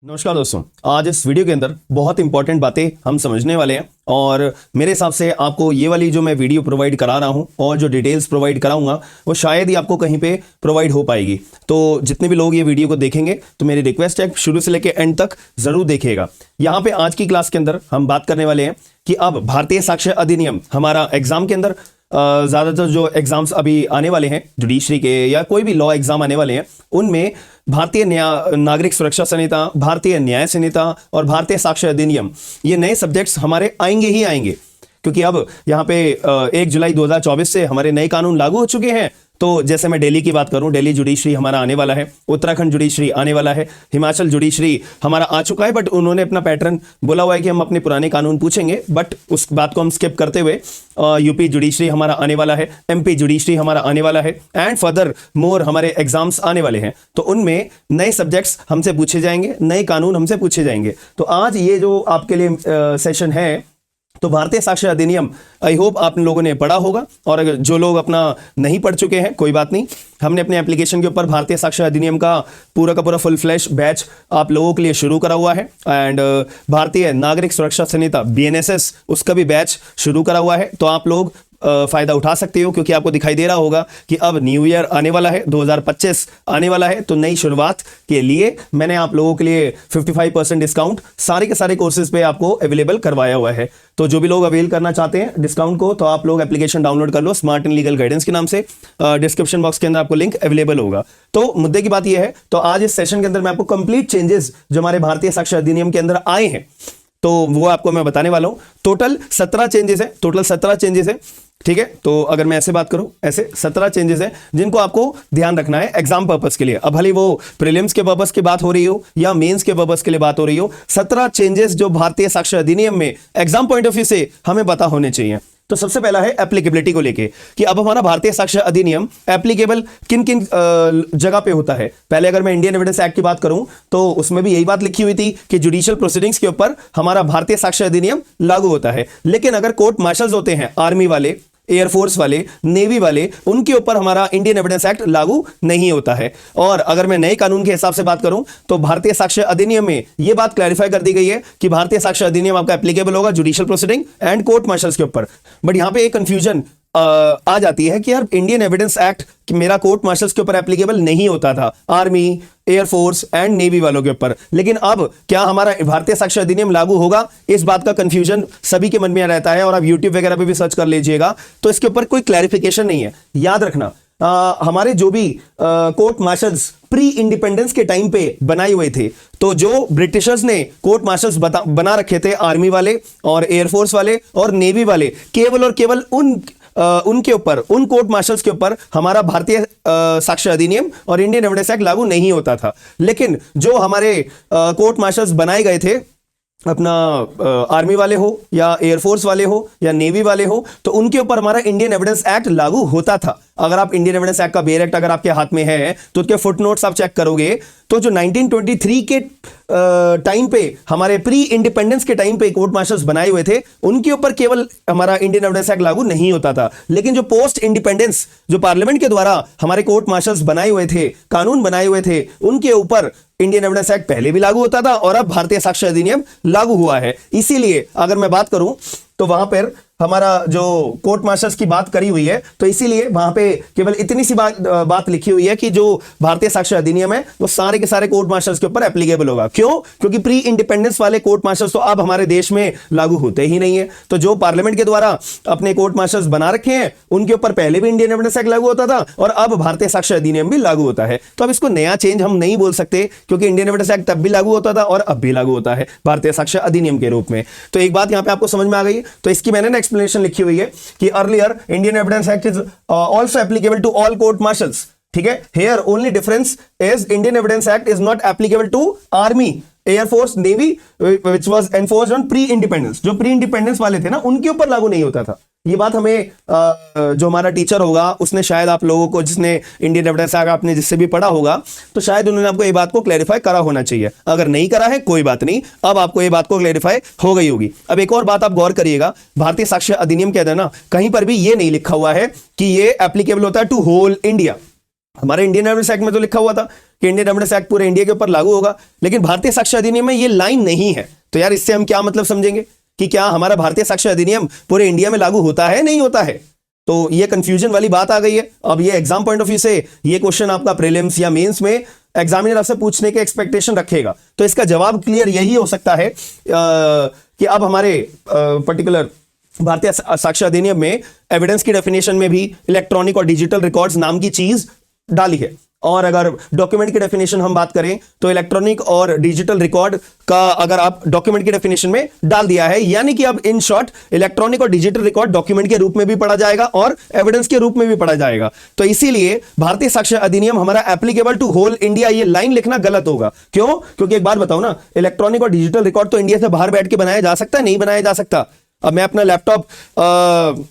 नमस्कार दोस्तों, आज इस वीडियो के अंदर बहुत इंपॉर्टेंट बातें हम समझने वाले हैं और मेरे हिसाब से आपको ये वाली जो मैं वीडियो प्रोवाइड करा रहा हूँ और जो डिटेल्स प्रोवाइड कराऊंगा वो शायद ही आपको कहीं पे प्रोवाइड हो पाएगी। तो जितने भी लोग ये वीडियो को देखेंगे तो मेरी रिक्वेस्ट है शुरू से लेकर एंड तक जरूर देखिएगा। यहाँ पे आज की क्लास के अंदर हम बात करने वाले हैं कि अब भारतीय साक्ष्य अधिनियम हमारा एग्जाम के अंदर ज़्यादातर जो एग्जाम्स अभी आने वाले हैं जुडिशरी के या कोई भी लॉ एग्जाम आने वाले हैं उनमें भारतीय नागरिक सुरक्षा संहिता, भारतीय न्याय संहिता और भारतीय साक्ष्य अधिनियम ये नए सब्जेक्ट्स हमारे आएंगे ही आएंगे, क्योंकि अब यहाँ पे 1 जुलाई 2024 से हमारे नए कानून लागू हो चुके हैं। तो जैसे मैं दिल्ली की बात करूं, दिल्ली जुडिशरी हमारा आने वाला है, उत्तराखंड जुडिशरी आने वाला है, हिमाचल जुडिशरी हमारा आ चुका है, बट उन्होंने अपना पैटर्न बोला हुआ है कि हम अपने पुराने कानून पूछेंगे, बट उस बात को हम स्किप करते हुए यूपी जुडिशरी हमारा आने वाला है, एमपी जुडिशरी हमारा आने वाला है एंड फर्दर मोर हमारे एग्जाम्स आने वाले हैं। तो उनमें नए सब्जेक्ट्स हमसे पूछे जाएंगे, नए कानून हमसे पूछे जाएंगे। तो आज ये जो आपके लिए सेशन है तो भारतीय साक्ष्य अधिनियम, आई होप आप लोगों ने पढ़ा होगा, और अगर जो लोग अपना नहीं पढ़ चुके हैं कोई बात नहीं, हमने अपने एप्लीकेशन के ऊपर भारतीय साक्ष्य अधिनियम का पूरा फुल फ्लैश बैच आप लोगों के लिए शुरू करा हुआ है एंड भारतीय नागरिक सुरक्षा संहिता BNSS उसका भी बैच शुरू करा हुआ है। तो आप लोग फायदा उठा सकते हो, क्योंकि आपको दिखाई दे रहा होगा कि अब न्यू ईयर आने वाला है, 2025 आने वाला है। तो नई शुरुआत के लिए मैंने आप लोगों के लिए 55% डिस्काउंट सारे के सारे कोर्सेज पे आपको अवेलेबल करवाया हुआ है। तो जो भी लोग अवेल करना चाहते हैं डिस्काउंट को, तो आप लोग एप्लीकेशन डाउनलोड कर लो स्मार्ट एंड लीगल गाइडेंस के नाम से। डिस्क्रिप्शन बॉक्स के अंदर आपको लिंक अवेलेबल होगा। तो मुद्दे की बात यह है, तो आज इस सेशन के अंदर मैं आपको कंप्लीट चेंजेस जो हमारे भारतीय साक्ष्य अधिनियम के अंदर आए हैं तो वो आपको मैं बताने वाला हूं। टोटल 17 चेंजेस है, ठीक है। तो अगर मैं ऐसे बात करूं, ऐसे 17 चेंजेस हैं जिनको आपको ध्यान रखना है एग्जाम पर्पस के लिए। अब भले वो प्रीलिम्स के पर्पस की बात हो रही हो या मेंस के पर्पस के लिए बात हो रही हो, 17 चेंजेस जो भारतीय साक्ष्य अधिनियम में एग्जाम पॉइंट ऑफ व्यू से हमें पता होने चाहिए। तो सबसे पहला है एप्लीकेबिलिटी को लेके कि अब हमारा भारतीय साक्ष्य अधिनियम एप्लीकेबल किन किन जगह पे होता है। पहले अगर मैं इंडियन एविडेंस एक्ट की बात करूं तो उसमें भी यही बात लिखी हुई थी कि जुडिशियल प्रोसीडिंग्स के ऊपर हमारा भारतीय साक्ष्य अधिनियम लागू होता है। लेकिन अगर कोर्ट मार्शल्स होते हैं, आर्मी वाले, एयरफोर्स वाले, नेवी वाले, उनके ऊपर हमारा इंडियन एविडेंस एक्ट लागू नहीं होता है। और अगर मैं नए कानून के हिसाब से बात करूं तो भारतीय साक्ष्य अधिनियम में यह बात क्लैरिफाई कर दी गई है कि भारतीय साक्ष्य अधिनियम आपका एप्लीकेबल होगा judicial proceeding and court marshals के ऊपर। बट यहां पे एक कंफ्यूजन आ जाती है कि यार इंडियन एविडेंस एक्ट मेरा कोर्ट मार्शल्स के ऊपर एप्लीकेबल नहीं होता था, आर्मी, एयरफोर्स एंड नेवी वालों के ऊपर, लेकिन अब क्या हमारा भारतीय साक्ष्य अधिनियम लागू होगा? इस बात का कंफ्यूजन सभी के मन में रहता है और आप यूट्यूब वगैरह पे भी सर्च कर लीजिएगा, तो इसके ऊपर कोई क्लैरिफिकेशन नहीं है। याद रखना हमारे जो भी कोर्ट मार्शल्स प्री इंडिपेंडेंस के टाइम पे बनाए हुए थे, तो जो ब्रिटिशर्स ने कोर्ट मार्शल्स बना रखे थे आर्मी वाले और एयरफोर्स वाले और नेवी वाले, केवल और केवल उनके ऊपर, उन कोर्ट मार्शल्स के ऊपर हमारा भारतीय साक्ष्य अधिनियम और इंडियन एविडेंस एक्ट लागू नहीं होता था। लेकिन जो हमारे कोर्ट मार्शल्स बनाए गए थे अपना आर्मी वाले हो या एयरफोर्स वाले हो या नेवी वाले हो, तो उनके ऊपर हमारा इंडियन एविडेंस एक्ट लागू होता था। अगर आप इंडियन एविडेंस एक्ट का बेयर एक्ट अगर आपके हाथ में है तो उसके फुटनोट्स आप चेक करोगे तो जो 1923 के टाइम पे हमारे प्री इंडिपेंडेंस के टाइम पे कोर्ट मार्शल्स बनाए हुए थे, उनके ऊपर केवल हमारा इंडियन एविडेंस एक्ट लागू नहीं होता था। लेकिन जो पोस्ट इंडिपेंडेंस जो पार्लियामेंट के द्वारा हमारे कोर्ट मार्शल्स बनाए हुए थे, कानून बनाए हुए थे, उनके ऊपर इंडियन एविडेंस एक्ट पहले भी लागू होता था और अब भारतीय साक्ष्य अधिनियम लागू हुआ है। इसीलिए अगर मैं बात करूं तो वहां पर हमारा जो कोर्ट मार्शल्स की बात करी हुई है, तो इसीलिए वहां पे केवल इतनी सी बात लिखी हुई है कि जो भारतीय साक्ष्य अधिनियम है वो सारे के सारे कोर्ट मार्शल्स के ऊपर एप्लीकेबल होगा। क्यों? क्योंकि प्री इंडिपेंडेंस वाले कोर्ट मार्शल्स तो अब हमारे देश में लागू होते ही नहीं है। तो जो पार्लियामेंट के द्वारा अपने कोर्ट मार्शल्स बना रखे हैं उनके ऊपर पहले भी इंडियन एविडेंस एक्ट लागू होता था और अब भारतीय साक्ष्य अधिनियम भी लागू होता है। तो अब इसको नया चेंज हम नहीं बोल सकते, क्योंकि इंडियन एविडेंस एक्ट तब भी लागू होता था और अब भी लागू होता है भारतीय साक्ष्य अधिनियम के रूप में। तो एक बात यहां पर आपको समझ में आ गई। तो इसकी मैंने एक्सप्लेनेशन लिखी हुई है कि earlier Indian evidence act is also applicable to all court martials, ठीक है। Here only difference is Indian evidence act is not applicable to army, air force, navy which was enforced on pre independence. जो pre independence वाले थे ना, उनके ऊपर लागू नहीं होता था। ये बात हमें जो हमारा टीचर होगा उसने शायद आप लोगों को, जिसने इंडियन एविडेंस एक्ट आपने जिससे भी पढ़ा होगा, तो शायद उन्होंने आपको ये बात को क्लैरिफाई करा होना चाहिए। अगर नहीं करा है कोई बात नहीं, अब आपको ये बात को क्लैरिफाई हो गई होगी। अब एक और बात आप गौर करिएगा, भारतीय साक्ष्य अधिनियम कहते हैं ना, कहीं पर भी ये नहीं लिखा हुआ है कि ये एप्लीकेबल होता है टू होल इंडिया। हमारे इंडियन एविडेंस एक्ट में तो लिखा हुआ था कि इंडियन एविडेंस एक्ट पूरे इंडिया के ऊपर लागू होगा, लेकिन भारतीय साक्ष्य अधिनियम में ये लाइन नहीं है। तो यार इससे हम क्या मतलब समझेंगे कि क्या हमारा भारतीय साक्ष्य अधिनियम पूरे इंडिया में लागू होता है, नहीं होता है? तो ये कंफ्यूजन वाली बात आ गई है। अब ये एग्जाम पॉइंट ऑफ व्यू से ये क्वेश्चन आपका प्रीलिम्स या मेंस में एग्जामिनर आपसे पूछने के एक्सपेक्टेशन रखेगा, तो इसका जवाब क्लियर यही हो सकता है कि अब हमारे पर्टिकुलर भारतीय साक्ष्य अधिनियम में एविडेंस की डेफिनेशन में भी इलेक्ट्रॉनिक और डिजिटल रिकॉर्ड्स नाम की चीज डाली है। और अगर डॉक्यूमेंट की डेफिनेशन हम बात करें तो इलेक्ट्रॉनिक और डिजिटल रिकॉर्ड का अगर आप डॉक्यूमेंट की डेफिनेशन में डाल दिया है, यानी कि अब इन शॉर्ट इलेक्ट्रॉनिक और डिजिटल रिकॉर्ड डॉक्यूमेंट के रूप में भी पढ़ा जाएगा और एविडेंस के रूप में भी पढ़ा जाएगा। तो इसीलिए भारतीय साक्ष्य अधिनियम हमारा एप्लीकेबल टू होल इंडिया, ये लाइन लिखना गलत होगा। क्यों? क्योंकि एक बात बताओ ना, इलेक्ट्रॉनिक और डिजिटल रिकॉर्ड तो इंडिया से बाहर बैठ के बनाया जा सकता है, नहीं बनाया जा सकता। अब मैं अपना लैपटॉप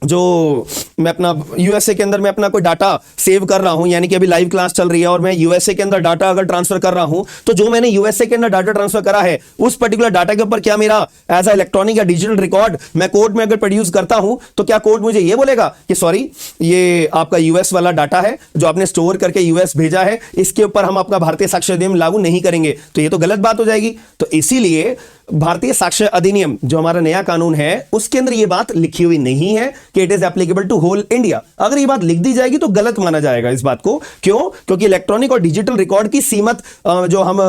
जो मैं अपना यूएसए के अंदर मैं अपना कोई डाटा सेव कर रहा हूं, यानी कि अभी लाइव क्लास चल रही है और मैं यूएसए के अंदर डाटा अगर ट्रांसफर कर रहा हूं, तो जो मैंने यूएसए के अंदर डाटा ट्रांसफर करा है उस पर्टिकुलर डाटा के ऊपर क्या मेरा एज अ इलेक्ट्रॉनिक या डिजिटल रिकॉर्ड मैं कोर्ट में अगर प्रोड्यूस करता हूं, तो क्या कोर्ट मुझे ये बोलेगा कि सॉरी ये आपका यूएस वाला डाटा है जो आपने स्टोर करके यूएस भेजा है, इसके ऊपर हम आपका भारतीय साक्ष्य अधिनियम लागू नहीं करेंगे? तो ये तो गलत बात हो जाएगी। तो इसीलिए भारतीय साक्ष्य अधिनियम जो हमारा नया कानून है उसके अंदर ये बात लिखी हुई नहीं है कि it is applicable to whole India. अगर ये बात लिख दी जाएगी तो गलत माना जाएगा इस बात को। क्यों? क्योंकि इलेक्ट्रॉनिक और डिजिटल रिकॉर्ड की सीमत जो हम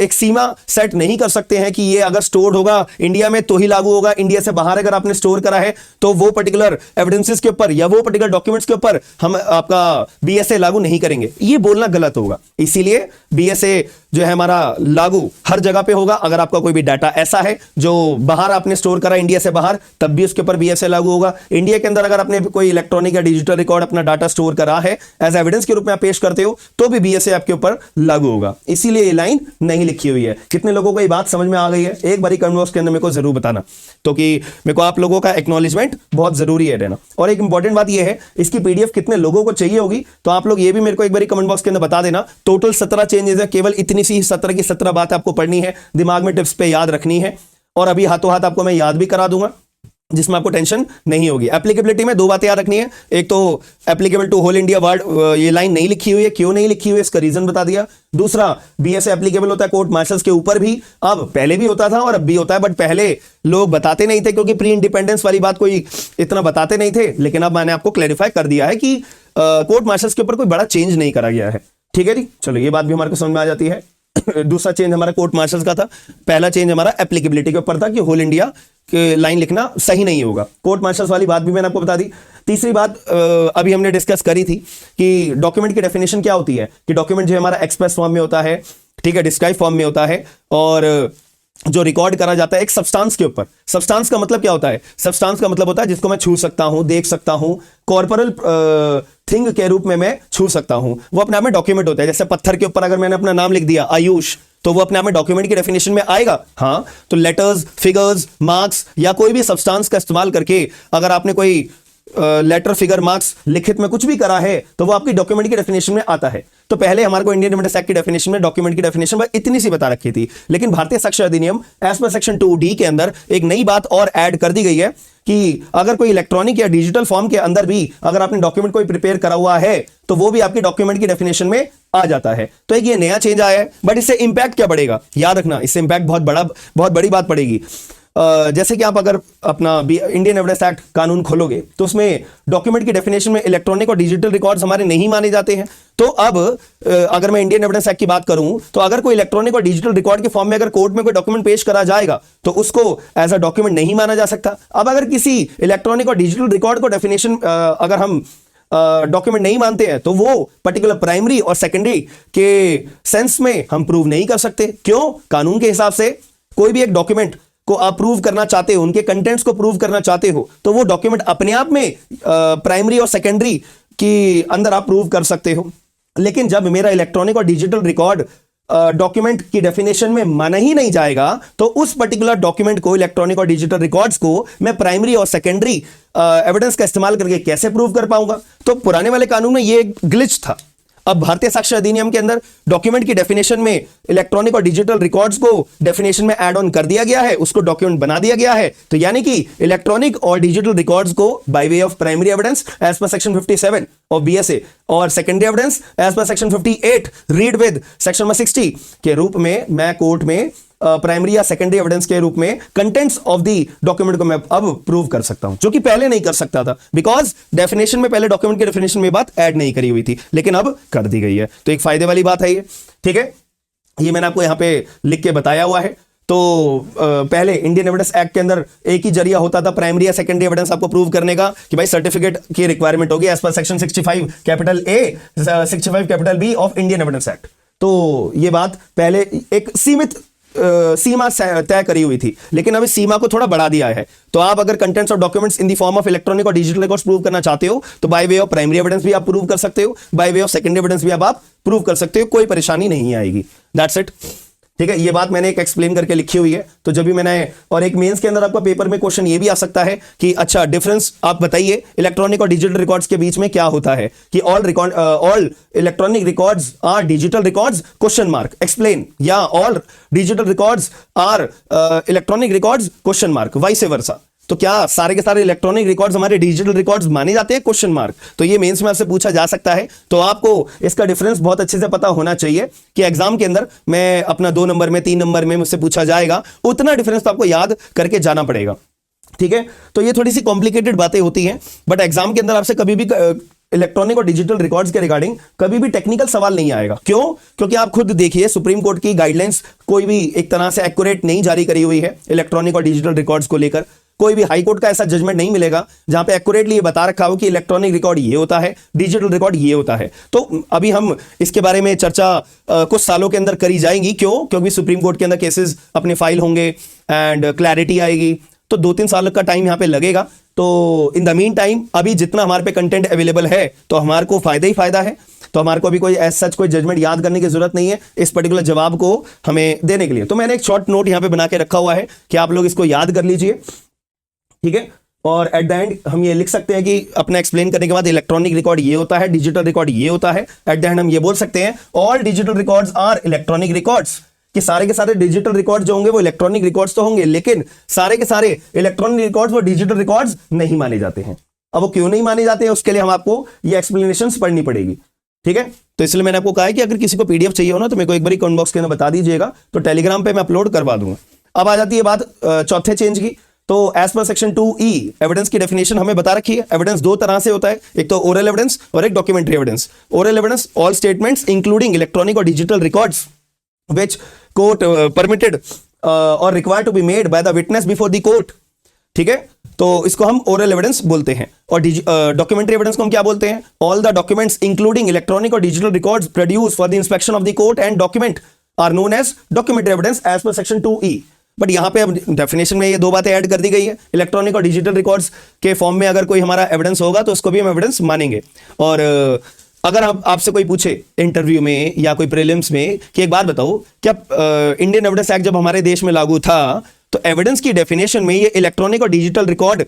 एक सीमा सेट नहीं कर सकते हैं कि ये अगर स्टोर्ड होगा इंडिया में तो ही लागू होगा, इंडिया से बाहर अगर आपने स्टोर करा है तो वो पर्टिकुलर एविडेंसेस के ऊपर या वो पर्टिकुलर डॉक्यूमेंट्स के ऊपर हम आपका बीएसए लागू नहीं करेंगे, ये बोलना गलत होगा। इसीलिए बीएसए जो है हमारा लागू हर जगह पे होगा। अगर आपका कोई भी डाटा ऐसा है जो बाहर आपने स्टोर करा इंडिया से बाहर, तब भी उसके ऊपर बीएसए लागू होगा। इंडिया के अंदर अगर आपने कोई इलेक्ट्रॉनिक या डिजिटल रिकॉर्ड अपना डाटा स्टोर करा है एज एविडेंस के रूप में आप पेश करते हो, तो भी बीएसए आपके ऊपर लागू होगा। इसीलिए ये लाइन नहीं लिखी हुई है। कितने लोगों को ये बात समझ में आ गई है? एक बारी कमेंट बॉक्स के अंदर मेरे को जरूर बताना, तो कि मेरे को आप लोगों का एक्नॉलेजमेंट बहुत जरूरी है रहना। और एक इंपॉर्टेंट बात ये है, इसकी पीडीएफ कितने लोगों को चाहिए होगी, तो आप लोग ये भी मेरे को एक बारी कमेंट बॉक्स के अंदर बता देना। टोटल 17 चेंजेस है, केवल इतनी सी 17 की 17 बात आपको पढ़नी है, दिमाग में टिप्स पे याद रखनी है, और अभी हाथों हाथ आपको मैं याद भी करा दूंगा जिसमें आपको टेंशन नहीं होगी। एप्लीकेबिलिटी में 2 बातें याद रखनी है। एक तो applicable to whole India word, ये लाइन नहीं लिखी हुई है, क्यों नहीं लिखी हुई है इसका रीजन बता दिया। दूसरा, बीएसए एप्लीकेबल होता है कोर्ट मार्शल्स के ऊपर भी, अब पहले भी होता था और अब भी होता है, बट पहले लोग बताते नहीं थे क्योंकि प्री इंडिपेंडेंस वाली बात कोई इतना बताते नहीं थे। लेकिन अब मैंने आपको क्लैरिफाई कर दिया है कि कोर्ट मार्शल्स के ऊपर कोई बड़ा चेंज नहीं करा गया है। ठीक है जी, चलो ये बात भी हमारे को समझ में आ जाती है। दूसरा चेंज हमारा कोर्ट मार्शल्स का था, पहला चेंज हमारा एप्लीकेबिलिटी के ऊपर था कि होल इंडिया के लाइन लिखना सही नहीं होगा। कोर्ट मार्शल्स वाली बात भी मैंने आपको बता दी। तीसरी बात अभी हमने डिस्कस करी थी कि डॉक्यूमेंट की डेफिनेशन क्या होती है, कि डॉक्यूमेंट जो हमारा एक्सप्रेस फॉर्म में होता है, ठीक है, डिस्क्राइब फॉर्म में होता है, और जो रिकॉर्ड करा जाता है एक सब्सटेंस के ऊपर। सब्सटेंस का मतलब क्या होता है? सब्सटेंस का मतलब होता है जिसको मैं छू सकता हूं, देख सकता हूं, कॉर्पोरल थिंग के रूप में मैं छू सकता हूं, वो अपने आप में डॉक्यूमेंट होता है। जैसे पत्थर के ऊपर अगर मैंने अपना नाम लिख दिया आयुष, तो वो अपने आप में डॉक्यूमेंट की डेफिनेशन में आएगा। हाँ, तो लेटर्स, फिगर्स, मार्क्स या कोई भी सब्सटेंस का इस्तेमाल करके अगर आपने कोई लेटर, फिगर, मार्क्स, लिखित में कुछ भी करा है तो वो आपकी डॉक्यूमेंट की डेफिनेशन में आता है। तो पहले हमारे को इंडियन एविडेंस एक्ट की डेफिनेशन में डॉक्यूमेंट की डेफिनेशन इतनी सी बता रखी थी, लेकिन भारतीय साक्ष्य अधिनियम एज पर सेक्शन 2D के अंदर एक नई बात और ऐड कर दी गई है कि अगर कोई इलेक्ट्रॉनिक या डिजिटल फॉर्म के अंदर भी अगर आपने डॉक्यूमेंट कोई प्रिपेयर करा हुआ है तो वो भी आपकी डॉक्यूमेंट की डेफिनेशन में आ जाता है। तो एक ये नया चेंज आया है, बट इससे इंपैक्ट क्या पड़ेगा? याद रखना, इससे इंपैक्ट बहुत बड़ी बात पड़ेगी। जैसे कि आप अगर अपना इंडियन एविडेंस एक्ट कानून खोलोगे तो उसमें डॉक्यूमेंट की डेफिनेशन में इलेक्ट्रॉनिक और डिजिटल रिकॉर्ड्स हमारे नहीं माने जाते हैं। तो अब अगर मैं इंडियन एविडेंस एक्ट की बात करूं तो अगर कोई इलेक्ट्रॉनिक और डिजिटल रिकॉर्ड के फॉर्म में अगर कोर्ट में कोई डॉक्यूमेंट पेश करा जाएगा तो उसको एज अ डॉक्यूमेंट नहीं माना जा सकता। अब अगर किसी इलेक्ट्रॉनिक और डिजिटल रिकॉर्ड को डेफिनेशन अगर हम डॉक्यूमेंट नहीं मानते हैं तो वो पर्टिकुलर प्राइमरी और सेकेंडरी के सेंस में हम प्रूव नहीं कर सकते। क्यों? कानून के हिसाब से कोई भी एक डॉक्यूमेंट को आप प्रूव करना चाहते हो, उनके कंटेंट्स को प्रूव करना चाहते हो, तो वो डॉक्यूमेंट अपने आप में प्राइमरी और सेकेंडरी के अंदर आप प्रूव कर सकते हो। लेकिन जब मेरा इलेक्ट्रॉनिक और डिजिटल रिकॉर्ड डॉक्यूमेंट की डेफिनेशन में माना ही नहीं जाएगा तो उस पर्टिकुलर डॉक्यूमेंट को, इलेक्ट्रॉनिक और डिजिटल रिकॉर्ड्स को मैं प्राइमरी और सेकेंडरी एविडेंस का इस्तेमाल करके कैसे प्रूव कर पाऊंगा? तो पुराने वाले कानून में ये ग्लिच था। अब भारतीय साक्ष्य अधिनियम के अंदर डॉक्यूमेंट की डेफिनेशन में इलेक्ट्रॉनिक और डिजिटल रिकॉर्ड्स को डेफिनेशन में ऐड ऑन कर दिया गया है, उसको डॉक्यूमेंट बना दिया गया है। तो यानी कि इलेक्ट्रॉनिक और डिजिटल रिकॉर्ड्स को by way of primary evidence as per section 57 of BSA और secondary evidence as per section 58 read with section 60 के रूप में मैं कोर्ट में प्राइमरी या सेकेंडरी एविडेंस के रूप में कंटेंट्स ऑफ द डॉक्यूमेंट को मैं अब प्रूव कर सकता हूं, जो कि पहले नहीं कर सकता था, बिकॉज डेफिनेशन में पहले डॉक्यूमेंट के डेफिनेशन में बात ऐड नहीं करी हुई थी, लेकिन अब कर दी गई है। तो एक फायदे वाली बात है ये, ठीक है। ये मैंने आपको यहां पे लिख के बताया हुआ है। तो पहले इंडियन एविडेंस एक्ट के अंदर एक ही जरिया होता था प्राइमरी या सेकेंडरी एविडेंस आपको प्रूव करने का कि भाई सर्टिफिकेट की रिक्वायरमेंट होगी as per section 65 capital A 65 capital B of Indian evidence act. तो ये बात पहले एक सीमित सीमा तय करी हुई थी, लेकिन अब इस सीमा को थोड़ा बढ़ा दिया है। तो आप अगर कंटेंट्स और documents in the form of electronic और डिजिटल रिकॉर्ड्स प्रूव करना चाहते हो तो bye way of primary evidence भी आप प्रूव कर सकते हो, bye way of secondary evidence भी आप प्रूव कर सकते हो, कोई परेशानी नहीं आएगी। दैट्स इट, ठीक है। ये बात मैंने एक एक्सप्लेन करके लिखी हुई है। तो जब भी मैंने, और एक मेंस के अंदर आपका पेपर में क्वेश्चन ये भी आ सकता है कि अच्छा डिफरेंस आप बताइए इलेक्ट्रॉनिक और डिजिटल रिकॉर्ड्स के बीच में क्या होता है, कि all electronic records are digital records question mark explain, या all digital records are electronic records question mark, vice versa. तो क्या सारे के सारे इलेक्ट्रॉनिक रिकॉर्ड्स हमारे डिजिटल रिकॉर्ड्स माने जाते हैं, क्वेश्चन मार्क। तो ये मेंस में आपसे पूछा जा सकता है। तो आपको इसका डिफरेंस बहुत अच्छे से पता होना चाहिए कि एग्जाम के अंदर मैं अपना 2 नंबर में 3 नंबर में मुझसे पूछा जाएगा, उतना डिफरेंस तो आपको याद करके जाना पड़ेगा, ठीक है। तो ये थोड़ी सी कॉम्प्लिकेटेड बातें होती हैं, बट एग्जाम के अंदर आपसे कभी भी इलेक्ट्रॉनिक और डिजिटल रिकॉर्ड्स के रिगार्डिंग कभी भी टेक्निकल सवाल नहीं आएगा। क्यों? क्योंकि आप खुद देखिए सुप्रीम कोर्ट की गाइडलाइंस कोई भी एक तरह से एक्यूरेट नहीं जारी करी हुई है इलेक्ट्रॉनिक और डिजिटल रिकॉर्ड्स को लेकर। कोई भी हाई कोर्ट का ऐसा जजमेंट नहीं मिलेगा जहां पे एक्यूरेटली ये बता रखा हो कि इलेक्ट्रॉनिक रिकॉर्ड ये होता है, डिजिटल रिकॉर्ड ये होता है। तो अभी हम इसके बारे में चर्चा कुछ सालों के अंदर करी जाएगी। क्यों? क्योंकि सुप्रीम कोर्ट के अंदर केसेस अपने फाइल होंगे एंड क्लैरिटी आएगी, तो 2-3 साल का टाइम यहां पे लगेगा। तो इन द मीन टाइम अभी जितना हमारे पे कंटेंट अवेलेबल है तो हमारे को फायदा ही फायदा है। तो हमारे को अभी कोई एज सच कोई जजमेंट याद करने की जरूरत नहीं है इस पर्टिकुलर जवाब को हमें देने के लिए। तो मैंने एक शॉर्ट नोट यहां पे बना के रखा हुआ है कि आप लोग इसको याद कर लीजिए, ठीक है। और एट द एंड हम ये लिख सकते हैं कि अपना एक्सप्लेन करने के बाद इलेक्ट्रॉनिक रिकॉर्ड ये होता है, डिजिटल रिकॉर्ड ये होता है। एट द एंड हम ये बोल सकते हैं all digital records are electronic records, कि सारे के सारे डिजिटल रिकॉर्ड जो होंगे वो इलेक्ट्रॉनिक रिकॉर्ड्स तो होंगे, लेकिन सारे के सारे इलेक्ट्रॉनिक रिकॉर्ड्स वो डिजिटल रिकॉर्ड्स नहीं माने जाते हैं। अब वो क्यों नहीं माने जाते हैं उसके लिए हम आपको ये एक्सप्लेनेशंस पढ़नी पड़ेगी, ठीक है। तो इसलिए मैंने आपको कहा है कि अगर किसी को पीडीएफ चाहिए हो ना तो मेरे को एक बार कमेंट बॉक्स के अंदर बता दीजिएगा, तो टेलीग्राम पे मैं अपलोड करवा दूंगा। अब आ जाती है बात चौथे चेंज की। तो as per section 2E evidence की डेफिनेशन हमें बता रखी है। एविडेंस 2 तरह से होता है, एक तो ओरल एविडेंस और एक documentary evidence. Oral evidence all statements including electronic और digital records which court permitted or required to be made by the witness before the court, ठीक है। तो इसको हम ओरल एविडेंस बोलते हैं। और डॉक्यूमेंट्री एविडेंस को हम क्या बोलते हैं? All the documents including electronic और digital records produce for the inspection of the court and document are known as documentary evidence as per section 2E। But यहां पे अब डेफिनेशन में ये 2 बातें ऐड कर दी गई है। इलेक्ट्रॉनिक और डिजिटल रिकॉर्ड्स के फॉर्म में अगर कोई हमारा एविडेंस होगा तो उसको भी हम एविडेंस मानेंगे। और अगर आपसे कोई पूछे इंटरव्यू में या कोई प्रीलिम्स में कि एक बात बताओ, क्या इंडियन एविडेंस एक्ट जब हमारे देश में लागू था तो एविडेंस की डेफिनेशन में ये इलेक्ट्रॉनिक और डिजिटल रिकॉर्ड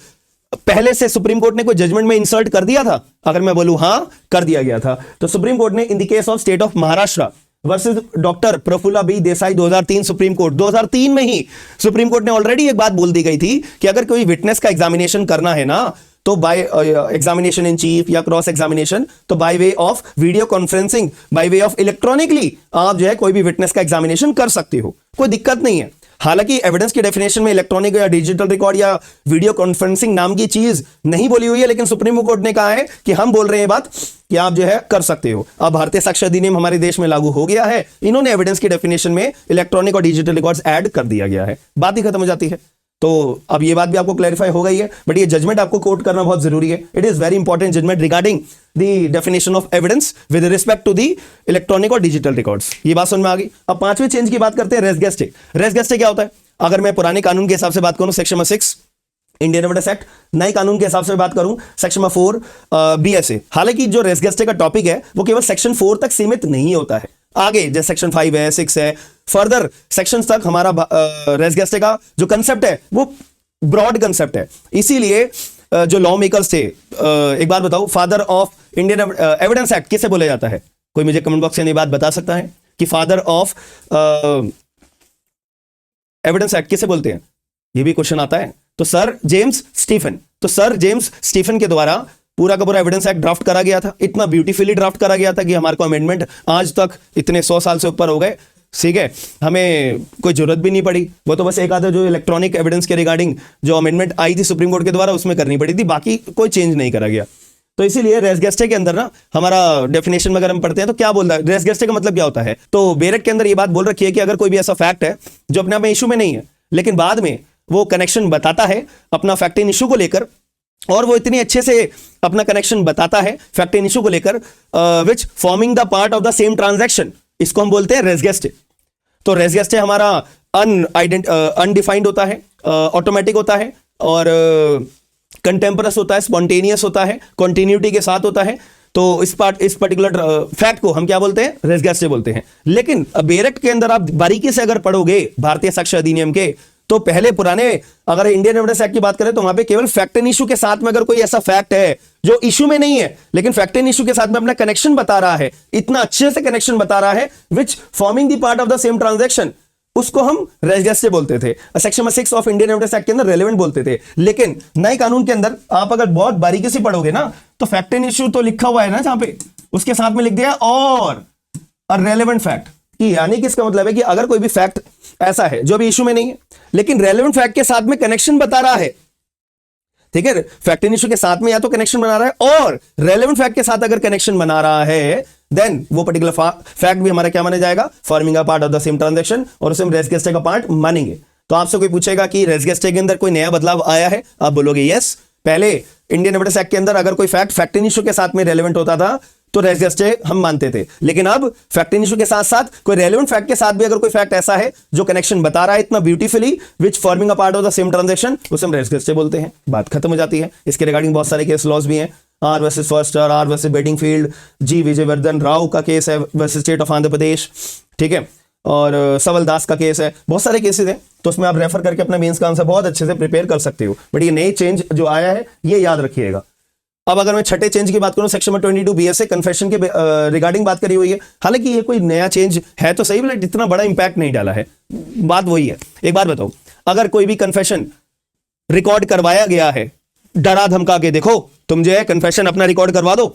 पहले से सुप्रीम कोर्ट ने कोई जजमेंट में इंसर्ट कर दिया था? अगर मैं बोलूं हाँ कर दिया गया था, तो सुप्रीम कोर्ट ने in the case of state of Maharashtra versus doctor Prafulla B Desai 2003 supreme court, 2003 में ही सुप्रीम कोर्ट ने ऑलरेडी एक बात बोल दी गई थी कि अगर कोई विटनेस का एग्जामिनेशन करना है ना तो बाय एग्जामिनेशन इन चीफ या क्रॉस एग्जामिनेशन, तो bye way of video conferencing, bye way of electronically आप जो है कोई भी विटनेस का एग्जामिनेशन कर सकते हो, कोई दिक्कत नहीं है। हालांकि एविडेंस की डेफिनेशन में इलेक्ट्रॉनिक या डिजिटल रिकॉर्ड या वीडियो कॉन्फ्रेंसिंग नाम की चीज नहीं बोली हुई है, लेकिन सुप्रीम कोर्ट ने कहा है कि हम बोल रहे हैं बात कि आप जो है कर सकते हो। अब भारतीय साक्ष्य अधिनियम हमारे देश में लागू हो गया है, इन्होंने एविडेंस की डेफिनेशन में इलेक्ट्रॉनिक और डिजिटल रिकॉर्ड्स ऐड कर दिया गया है, बात ही खत्म हो जाती है। तो अब ये बात भी आपको क्लैरिफाई हो गई है, बट ये जजमेंट आपको कोट करना बहुत जरूरी है। It is very important judgement regarding the definition of evidence with respect to the electronic और डिजिटल रिकॉर्ड्स। ये बात समझ में आ गई। अब 5वें चेंज की बात करते हैं, रेस गेस्टे। रेस गेस्टे क्या होता है? अगर मैं पुराने कानून के हिसाब से बात करूं सेक्शन 6 इंडियन एविडेंस एक्ट, नए कानून के हिसाब से बात करूं सेक्शन 4 BSA। हालांकि जो रेस गेस्टे का टॉपिक है वो केवल सेक्शन 4 तक सीमित नहीं होता है, आगे जैसे सेक्शन 5 है, 6 है, फर्दर सेक्शंस तक हमारा रेस गेस्टे का जो कंसेप्ट है वो ब्रॉड कंसेप्ट है। इसीलिए जो लॉ मेकर्स थे, एक बात बताओ, father of Indian evidence act किसे बोला जाता है? कोई मुझे कमेंट बॉक्स में ये बात बता सकता है कि फादर ऑफ एविडेंस एक्ट किसे बोलते हैं? ये भी क्वेश्चन आता है। तो सर जेम्स स्टीफन। तो सर जेम्स स्टीफन के द्वारा पूरा का पूरा एविडेंस एक्ट ड्राफ्ट करा गया था। इतना ब्यूटीफुली ड्राफ्ट करा गया था कि हमारे को अमेंडमेंट आज तक इतने 100 साल से ऊपर हो गए, ठीक है, हमें कोई जरूरत भी नहीं पड़ी। वो तो बस एक आधा जो इलेक्ट्रॉनिक एविडेंस के रिगार्डिंग जो अमेंडमेंट आई थी सुप्रीम कोर्ट के द्वारा उसमें करनी पड़ी थी, बाकी कोई चेंज नहीं करा गया। तो इसीलिए रेस गेस्टे के अंदर ना हमारा डेफिनेशन में अगर हम पढ़ते हैं तो क्या बोल रहा है, रेस गेस्टे का मतलब क्या होता है? तो बेरेट के अंदर ये बात बोल रखी है कि अगर कोई भी ऐसा फैक्ट है जो अपने आप में इशू में नहीं है लेकिन बाद में वो कनेक्शन बताता है अपना फैक्ट इन इशू को लेकर, और वो इतनी अच्छे से अपना कनेक्शन बताता है फैक्ट इन इशू को लेकर, which forming the part of the same transaction, इसको हम बोलते हैं रेस गेस्टे। तो रेस गेस्टे हमारा अनडिफाइंड होता है, ऑटोमेटिक होता है, और कंटेम्परस होता है, स्पॉन्टेनियस होता है, कॉन्टिन्यूटी के साथ होता है। तो इस पर्टिकुलर फैक्ट को हम क्या बोलते हैं? रेस गेस्टे बोलते हैं। लेकिन बेरेट के अंदर आप बारीकी से अगर पढ़ोगे भारतीय साक्ष्य अधिनियम के, तो पहले पुराने अगर इंडियन एविडेंस एक्ट की बात करें तो वहां पे केवल फैक्ट एंड इशू के साथ में अगर कोई ऐसा फैक्ट है जो इशू में नहीं है लेकिन फैक्ट एंड इशू के साथ में अपना कनेक्शन बता रहा है, इतना अच्छे से कनेक्शन बता रहा है, which forming the part of the same transaction, उसको हम रेस गेस्टे बोलते थे। Section 6 of Indian evidence act के अंदर रेलेवेंट बोलते थे। लेकिन नए कानून के अंदर आप अगर बहुत बारीकी से पढ़ोगे ना तो फैक्ट एंड इशू तो लिखा हुआ है ना जहां पे, उसके साथ में लिख दिया और रेलेवेंट फैक्ट, यानी कि इसका मतलब है कि अगर कोई भी फैक्ट ऐसा है जो भी इशू में नहीं है लेकिन रेलेवेंट फैक्ट के साथ में कनेक्शन बता रहा है, ठीक है, फैक्ट एंड इशू के साथ में या तो कनेक्शन बना रहा है और रेलेवेंट फैक्ट के साथ अगर कनेक्शन बना रहा है, देन वो पर्टिकुलर फैक्ट भी हमारा क्या माना जाएगा? Forming a part of the same transaction, और उसे हम रेस गेस्टे का पार्ट मानेंगे। तो आपसे कोई पूछेगा कि रेस गेस्टे के अंदर कोई नया बदलाव आया है, आप बोलोगे यस। पहले इंडियन एविडेंस एक्ट के अंदर अगर कोई फैक्ट एंड इशू के साथ में रेलेवेंट होता था तो रेस गेस्टे हम मानते थे, लेकिन अब फैक्ट एंड इशू के साथ साथ कोई रेलेवेंट फैक्ट के साथ भी अगर कोई फैक्ट ऐसा है जो कनेक्शन बता रहा है इतना beautifully, which forming a part of the same transaction, उसे हम रेस गेस्टे बोलते हैं। बात खत्म हो जाती है। इसके रिगार्डिंग बहुत सारे केस लॉज भी हैं। R versus Foster, R versus Bedingfield, G Vijayvardhan Rao का केस है versus state of Andhra Pradesh, ठीक है, और सवल दास का केस है, बहुत सारे केसेस हैं। तो उसमें आप रेफर करके अपना मेंस का आंसर बहुत अच्छे से प्रिपेयर कर सकते हो। बट ये नई चेंज जो आया है ये याद रखिएगा। अब अगर मैं छठे चेंज की बात करूं, सेक्शन 22 बीएसए कन्फेशन के रिगार्डिंग बात करी हुई है। हालांकि ये कोई नया चेंज है तो सही, बट इतना बड़ा इंपैक्ट नहीं डाला है। बात वही है। एक बात बताओ, अगर कोई भी कन्फेशन रिकॉर्ड करवाया गया है डरा धमका के, देखो तुम जो है कन्फेशन अपना रिकॉर्ड करवा दो,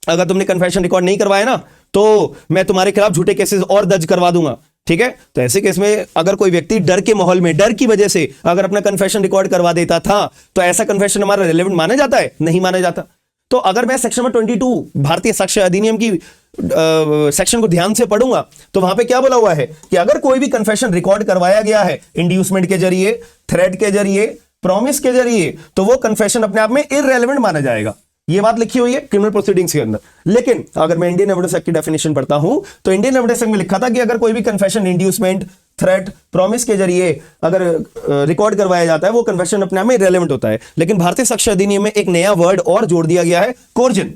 अगर तुमने कन्फेशन रिकॉर्ड नहीं करवाया ना तो मैं तुम्हारे खिलाफ झूठे केसेस और दर्ज करवा दूंगा, ठीक है। तो ऐसे केस में अगर कोई व्यक्ति डर के माहौल में, डर की वजह से अगर अपना कन्फेशन रिकॉर्ड करवा देता था तो ऐसा कन्फेशन हमारा रिलेवेंट माना जाता है? नहीं माना जाता। तो अगर मैं सेक्शन नंबर 22 भारतीय साक्ष्य अधिनियम की सेक्शन को ध्यान से पढ़ूंगा तो वहां पे क्या बोला हुआ है कि अगर कोई भी कन्फेशन रिकॉर्ड करवाया गया है इंड्यूसमेंट के जरिए, थ्रेट के जरिए, प्रॉमिस के जरिए, तो वो कन्फेशन अपने आप में इररेलेवेंट माना जाएगा। ये बात लिखी हुई है क्रिमिनल प्रोसीडिंग्स के अंदर। लेकिन अगर मैं इंडियन एविडेंस एक्ट की डेफिनेशन पढ़ता हूं तो इंडियन एविडेंस एक्ट में लिखा था कि अगर कोई भी कन्फेशन इंड्यूसमेंट, थ्रेट, प्रॉमिस के जरिए अगर रिकॉर्ड करवाया जाता है वो कन्फेशन अपने आप में इररेलेवेंट होता है। लेकिन भारतीय साक्ष्य अधिनियम में एक नया वर्ड और जोड़ दिया गया है, कोर्जन।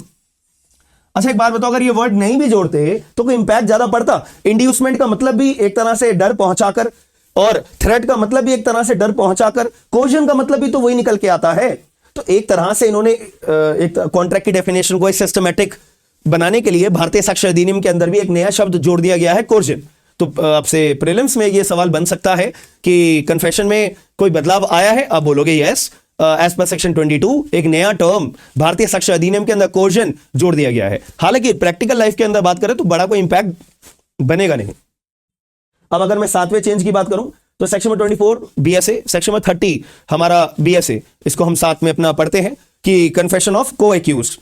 अच्छा एक बात बताओ, अगर ये वर्ड नहीं भी जोड़ते तो कोई इंपैक्ट ज्यादा पड़ता? इंड्यूसमेंट का मतलब भी एक तरह से डर पहुंचाकर, और थ्रेट का मतलब भी एक तरह से डर पहुंचाकर, कोर्जन का मतलब भी तो वही निकल के आता है। तो एक तरह से इन्होंने एक कॉन्ट्रैक्ट की डेफिनेशन को सिस्टमैटिक बनाने के लिए भारतीय साक्ष्य अधिनियम के अंदर भी एक नया शब्द जोड़ दिया गया है, कोर्जन। तो आपसे प्रीलिम्स में यह सवाल बन सकता है कि कन्फेशन में कोई बदलाव आया है? आप बोलोगे यस, एज पर सेक्शन 22 एक नया टर्म भारतीय साक्ष्य अधिनियम के अंदर कोर्जन जोड़ दिया गया है। हालांकि प्रैक्टिकल लाइफ के अंदर बात करें तो बड़ा कोई इंपैक्ट बनेगा नहीं। अब अगर मैं 7वें चेंज की बात करूं तो section number 24 BSA, section number 30 हमारा बीएसए, इसको हम साथ में अपना पढ़ते हैं कि कन्फेशन ऑफ को एक्यूज्ड।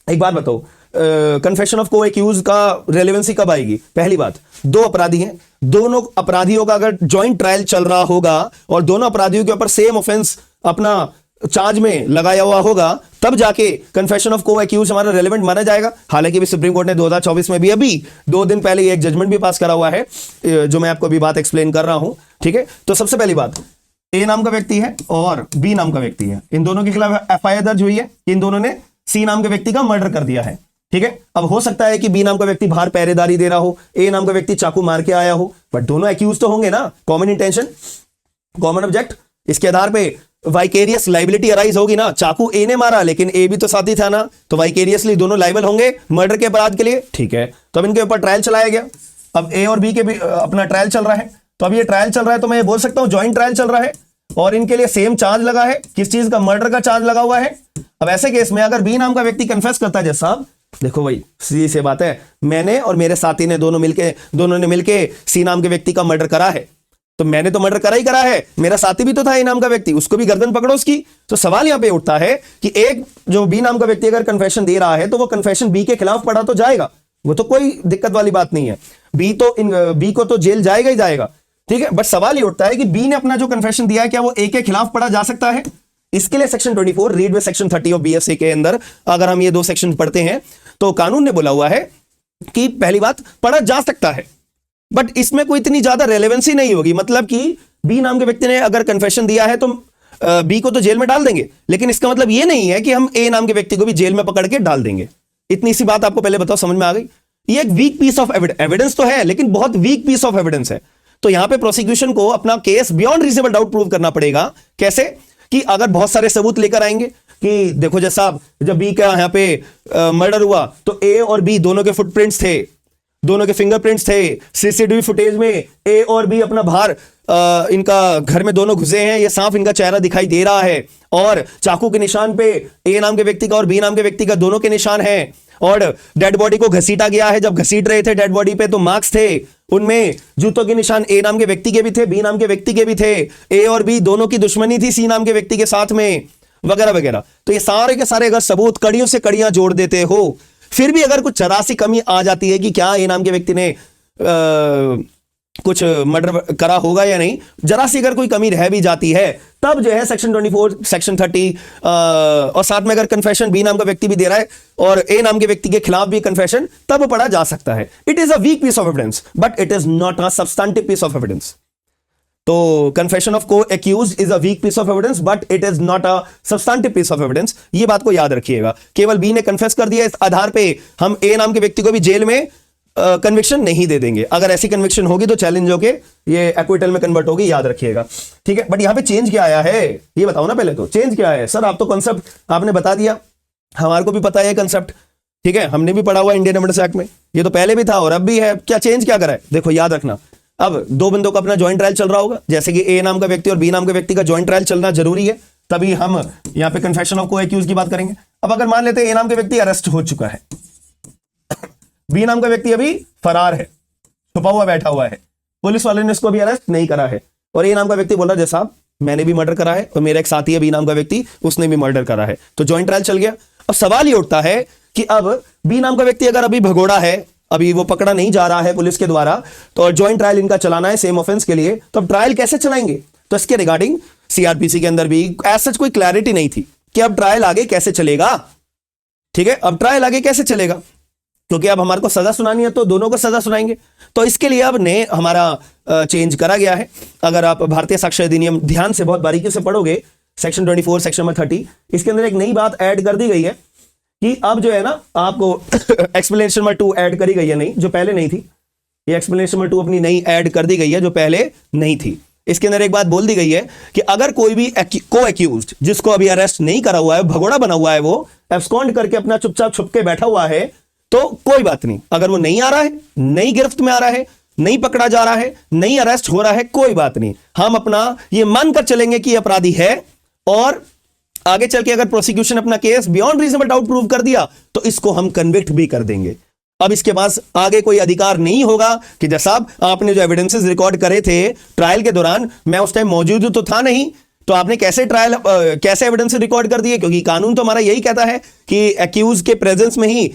एक बात बताओ, कन्फेशन ऑफ को एक्यूज्ड का रेलेवेंसी कब आएगी? पहली बात, दो अपराधी हैं, दोनों अपराधियों का अगर जॉइंट ट्रायल चल रहा होगा और दोनों अपराधियों के ऊपर सेम ऑफेंस अपना चार्ज में लगाया हुआ होगा, तब जाके कन्फेशन ऑफ को एक्यूज हमारा रेलेवेंट माना जाएगा। हालांकि भी सुप्रीम कोर्ट ने 2024 में भी अभी 2 दिन पहले एक जजमेंट भी पास करा हुआ है, जो मैं आपको अभी बात एक्सप्लेन कर रहा हूं, ठीक है। तो सबसे पहली बात, ए नाम का व्यक्ति है और बी नाम का व्यक्ति है, इन दोनों के खिलाफ एफआईआर दर्ज हुई है। इन दोनों ने सी नाम के व्यक्ति का मर्डर कर दिया है, ठीक है। अब हो सकता है कि बी नाम का व्यक्ति बाहर पहरेदारी दे रहा हो, ए नाम का व्यक्ति चाकू मार के आया हो, बट दोनों एक्यूज तो होंगे ना, कॉमन इंटेंशन, कॉमन ऑब्जेक्ट। इसके आधार पे वाइकेरियस लाइबिलिटी अराइज होगी ना, चाकू ए ने मारा लेकिन ए भी तो साथी था ना, तो वाइकेरियसली दोनों लाइबल होंगे मर्डर के अपराध के लिए। ठीक है, तो अब इनके ऊपर ट्रायल चलाया गया। अब ए और बी के भी अपना ट्रायल चल रहा है, तो अब ये ट्रायल चल रहा है तो मैं ये बोल सकता हूं ज्वाइंट ट्रायल चल रहा है और इनके लिए सेम चार्ज लगा है। किस चीज का? मर्डर का चार्ज लगा हुआ है। अब ऐसे केस में अगर बी नाम का व्यक्ति कन्फेस करता है, जैसा साहब देखो भाई सीधी सी बात है, मैंने और मेरे साथी ने दोनों ने मिलके सी नाम के व्यक्ति का मर्डर करा है, तो मैंने तो मर्डर करा ही करा है, मेरा साथी भी तो था ए नाम का व्यक्ति, उसको भी गर्दन पकड़ो उसकी। तो सवाल यहां पे उठता है कि एक जो बी नाम का व्यक्ति अगर कन्फेशन दे रहा है तो वो कन्फेशन बी के खिलाफ पड़ा तो जाएगा, वो तो कोई दिक्कत वाली बात नहीं है, बी को तो जेल जाएगा ही जाएगा। ठीक है, बट सवाल ये उठता है कि बी ने अपना जो कन्फेशन दिया है क्या वो ए के खिलाफ पड़ा जा सकता है? इसके लिए section 24 read with section 30 of BSA के अंदर अगर हम ये दो सेक्शन पढ़ते हैं तो कानून ने बोला हुआ है कि पहली बात पढ़ा जा सकता है, बट इसमें कोई इतनी ज्यादा रेलेवेंसी नहीं होगी। मतलब कि बी नाम के व्यक्ति ने अगर कन्फेशन दिया है तो बी को तो जेल में डाल देंगे, लेकिन इसका मतलब ये नहीं है कि हम ए नाम के व्यक्ति को भी जेल में पकड़ के डाल देंगे। इतनी सी बात आपको पहले बताओ, समझ में आ गई? ये एक वीक पीस ऑफ एविडेंस तो है, लेकिन बहुत वीक पीस ऑफ एविडेंस है। तो यहां पे प्रोसिक्यूशन को अपना case beyond reasonable doubt prove करना पड़ेगा। कैसे? कि अगर बहुत सारे सबूत लेकर आएंगे कि देखो जैसा जब बी का यहां पे मर्डर हुआ तो ए और बी दोनों के फुटप्रिंट्स थे, दोनों के फिंगरप्रिंट्स थे, सीसीटीवी फुटेज में ए और बी अपना बाहर इनका घर में दोनों घुसे हैं, ये साफ इनका चेहरा दिखाई दे रहा है, और चाकू के निशान पे ए नाम के व्यक्ति का और बी नाम के व्यक्ति का दोनों के निशान हैं, और डेड बॉडी को घसीटा गया है, जब घसीट रहे थे डेड बॉडी पे तो मार्क्स थे, उनमें जूतों के निशान ए नाम के व्यक्ति के भी थे, बी नाम के व्यक्ति के भी थे, ए और बी दोनों की दुश्मनी थी सी नाम के व्यक्ति के साथ में, वगैरह वगैरह। तो ये सारे के सारे अगर सबूत कड़ियों से कड़ियां जोड़ देते हो, फिर भी अगर कुछ जरा सी कमी आ जाती है कि क्या ए नाम के व्यक्ति ने कुछ मर्डर करा होगा या नहीं, जरा सी अगर कोई कमी रह भी जाती है, तब जो है सेक्शन 24 सेक्शन 30 और साथ में अगर कन्फेशन बी नाम का व्यक्ति भी दे रहा है और ए नाम के व्यक्ति के खिलाफ भी कन्फेशन, तब पढ़ा जा सकता है। It is a weak piece of evidence but it is not a substantive piece of evidence. तो कन्फेशन ऑफ को accused is a weak piece of evidence but it is not a substantive piece of evidence. ये बात को याद रखिएगा। केवल B ने confess कर दिया, इस आधार पे हम ए नाम के व्यक्ति को भी जेल में कन्विक्शन नहीं दे देंगे। अगर ऐसी कन्विक्शन होगी तो चैलेंज होके ये एक्विटल में कन्वर्ट होगी, याद रखिएगा। ठीक है, बट यहां पे चेंज क्या आया है ये बताओ ना पहले तो। चेंज क्या है सर? आप तो कॉन्सेप्ट आपने बता दिया, हमारे को भी पता है कंसेप्ट, ठीक है, हमने भी पढ़ा हुआ इंडियन एविडेंस एक्ट में, ये तो पहले भी था और अब भी है। क्या चेंज क्या करा है? देखो याद रखना, अब दो बंदों का अपना ज्वाइंट ट्रायल चल रहा होगा, जैसे कि ए नाम का व्यक्ति और बी नाम के व्यक्ति का ज्वाइंट ट्रायल चलना जरूरी है, तभी हम यहां पे कन्फेशन ऑफ को एक्यूज की बात करेंगे। अब अगर मान लेते हैं ए नाम के व्यक्ति अरेस्ट हो चुका है, बी नाम का व्यक्ति अभी फरार है, छुपा हुआ बैठा हुआ है, पुलिस वाले ने इसको भी अरेस्ट नहीं करा है, और ए नाम का व्यक्ति बोल रहा है जैसा मैंने भी मर्डर करा है और मेरा एक साथी है बी नाम का व्यक्ति, उसने भी मर्डर करा है, तो ज्वाइंट ट्रायल चल गया। अब सवाल ये उठता है कि अब बी नाम का व्यक्ति अगर अभी भगोड़ा है, अभी वो पकड़ा नहीं जा रहा है पुलिस के द्वारा, तो ज्वाइंट ट्रायल इनका चलाना है सेम ऑफेंस के लिए, तो अब ट्रायल कैसे चलाएंगे? तो इसके रिगार्डिंग सीआरपीसी के अंदर भी एज सच कोई क्लैरिटी नहीं थी कि अब ट्रायल आगे कैसे चलेगा। ठीक है, अब ट्रायल आगे कैसे चलेगा, क्योंकि अब हमारे को सजा सुनानी है तो दोनों को सजा सुनाएंगे। तो इसके लिए अब ने हमारा चेंज करा गया है। अगर आप भारतीय साक्ष्य अधिनियम ध्यान से बहुत बारीकी से पढ़ोगे, सेक्शन 24 सेक्शन नंबर 30, इसके अंदर एक नई बात ऐड कर दी गई है कि अब जो है ना आपको एक्सप्लेनेशन नंबर 2 ऐड करी गई है, नहीं जो पहले नहीं थी, ये एक्सप्लेनेशन नंबर 2 अपनी नई ऐड कर दी गई है जो पहले नहीं थी। इसके अंदर एक बात बोल दी गई है कि अगर कोई भी को एक्यूज्ड जिसको अभी अरेस्ट नहीं करा हुआ है, भगोड़ा बना हुआ है, वो एब्सकॉन्ड करके अपना चुपचाप छुप के बैठा हुआ है, तो कोई बात नहीं। अगर वो नहीं आ रहा है, नहीं गिरफ्त में आ रहा है, नहीं पकड़ा जा रहा है, नहीं अरेस्ट हो रहा है, कोई बात नहीं, हम अपना ये मानकर चलेंगे कि अपराधी है, और आगे चल के अगर प्रोसिक्यूशन अपना case beyond reasonable doubt prove कर दिया तो इसको हम कन्विक्ट भी कर देंगे। अब इसके पास आगे कोई अधिकार नहीं होगा कि जैसा आपने जो एविडेंसेस रिकॉर्ड करे थे ट्रायल के दौरान, मैं उस टाइम मौजूद तो था नहीं, तो आपने कैसे कैसे एविडेंस रिकॉर्ड कर दिए, क्योंकि कानून तो हमारा यही कहता है कि एक्यूज के प्रेजेंस में ही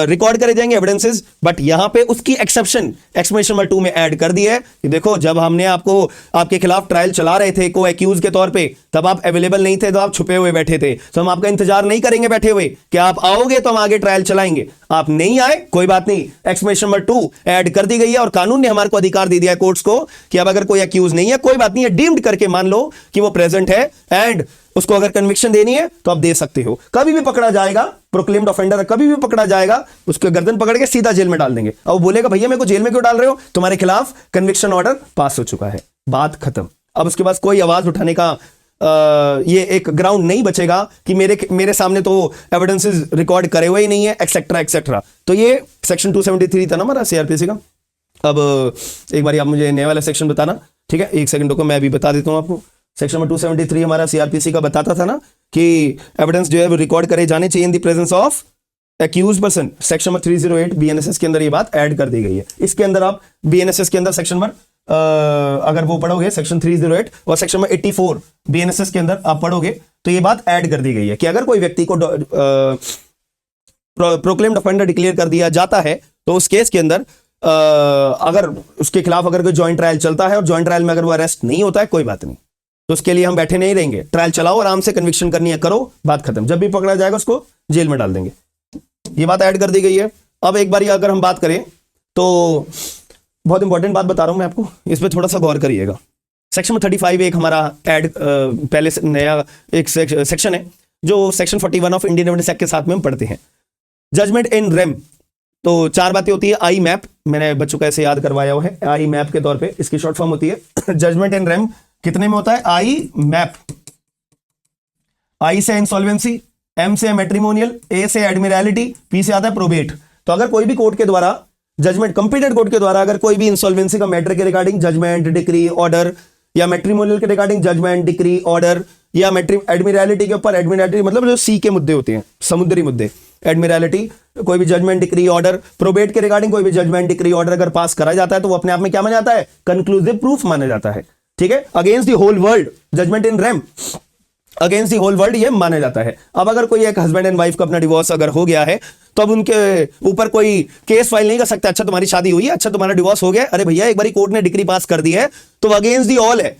रिकॉर्ड करे जाएंगे एविडेंसेस, बट यहां पे उसकी एक्सेप्शन एक्सप्लेनेशन नंबर 2 में ऐड कर दी है कि देखो जब हमने आपके खिलाफ ट्रायल चला रहे थे को एक्यूज के तौर पे, तब आप अवेलेबल नहीं थे, तो आप छुपे हुए बैठे थे, तो हम आपका इंतजार नहीं करेंगे बैठे हुए कि आप आओगे तो हम आगे ट्रायल चलाएंगे। आप नहीं आए, कोई बात नहीं, एक्सप्लेनेशन नंबर 2 ऐड कर दी गई है, और कानून ने हमारे को अधिकार दे दिया है कोर्ट्स को कि अब अगर कोई एक्यूज नहीं है, कोई बात नहीं है, डीम्ड करके मान लो कि वो प्रेजेंट है, एंड उसको अगर कन्विक्शन देनी है तो आप दे सकते हो। कभी भी पकड़ा जाएगा, प्रोक्लेम्ड ऑफेंडर कभी भी पकड़ा जाएगा, उसको गर्दन पकड़ के सीधा जेल में डाल देंगे, और वो बोलेगा भैया मेरे को जेल में क्यों डाल रहे हो, तुम्हारे खिलाफ कन्विक्शन ऑर्डर पास हो चुका है, बात खत्म। अब उसके बाद कोई आवाज उठाने का ये एक ग्राउंड नहीं बचेगा कि मेरे सामने तो एविडेंसेस रिकॉर्ड करे हुए ही नहीं है, एक्सेट्रा एक्सेट्रा। तो ये सेक्शन 273 था ना हमारा सीआरपीसी का। अब एक बार आप मुझे नया वाला सेक्शन बताना, ठीक है, एक सेकंड को मैं अभी बता देता हूं आपको। सेक्शन नंबर 273 हमारा सीआरपीसी का बताता था ना कि एविडेंस जो है वो रिकॉर्ड करे जाने चाहिए in the presence of accused person. Section number 308 BNSS के अंदर ये बात ऐड कर दी गई है। इसके अंदर आप बीएनएसएस के अंदर सेक्शन नंबर अगर वो पढ़ोगे सेक्शन 308 और सेक्शन नंबर 84 बीएनएसएस के अंदर आप पढ़ोगे तो ये बात ऐड कर दी गई है कि अगर कोई व्यक्ति को प्रोक्लेम्ड ऑफेंडर डिक्लेयर कर दिया जाता है तो उस केस के अंदर अगर उसके खिलाफ अगर कोई ज्वाइंट ट्रायल चलता है और ज्वाइंट ट्रायल में अगर वो अरेस्ट नहीं होता है कोई बात नहीं, तो उसके लिए हम बैठे नहीं रहेंगे। ट्रायल चलाओ, आराम से कन्विक्शन करनी है करो, बात खत्म। जब भी पकड़ा जाएगा उसको जेल में डाल देंगे। ये बात ऐड कर दी गई है। अब एक बार अगर हम बात करें तो बहुत इंपॉर्टेंट बात बता रहा हूं मैं आपको, इस पर थोड़ा सा गौर करिएगा। सेक्शन 35 एक हमारा ऐड पहले से नया एक सेक्शन है जो section 41 of Indian evidence act के साथ में हम पढ़ते हैं। जजमेंट इन रेम, तो 4 बातें होती है। आई मैप, मैंने बच्चों को ऐसे याद करवाया हुआ है आई मैप के तौर पे, इसकी शॉर्ट फॉर्म होती है। जजमेंट इन रेम कितने में होता है? आई मैप। आई से इंसॉल्वेंसी, एम से मैट्रिमोनियल, ए से एडमिरलिटी, पी से आता है प्रोबेट। तो अगर कोई भी कोर्ट के द्वारा जजमेंट, कंपीटेंट कोर्ट के द्वारा अगर कोई भी इंसॉल्वेंसी का मैटर के रिगार्डिंग जजमेंट, डिक्री, ऑर्डर या मैट्रिमोनियल के रिगार्डिंग जजमेंट, डिक्री, ऑर्डर या एडमिरलिटी के ऊपर, एडमिरलिटी मतलब जो सी के मुद्दे होते हैं, समुद्री मुद्दे, एडमिरलिटी, कोई भी जजमेंट, डिक्री, ऑर्डर, प्रोबेट के रिगार्डिंग कोई भी जजमेंट, डिक्री, ऑर्डर अगर पास करा जाता है तो वो अपने आप में क्या माना जाता है? कंक्लूसिव प्रूफ माना जाता है। ठीक है, against the whole world, judgement in rem against the whole world ये माना जाता है। अब अगर कोई एक हस्बैंड एंड वाइफ का अपना डिवोर्स अगर हो गया है तो अब उनके ऊपर कोई केस फाइल नहीं कर सकता। अच्छा तुम्हारी शादी हुई है, अच्छा तुम्हारा डिवोर्स हो गया, अरे भैया एक बारी कोर्ट ने डिक्री पास कर दी है तो अगेंस्ट दी ऑल है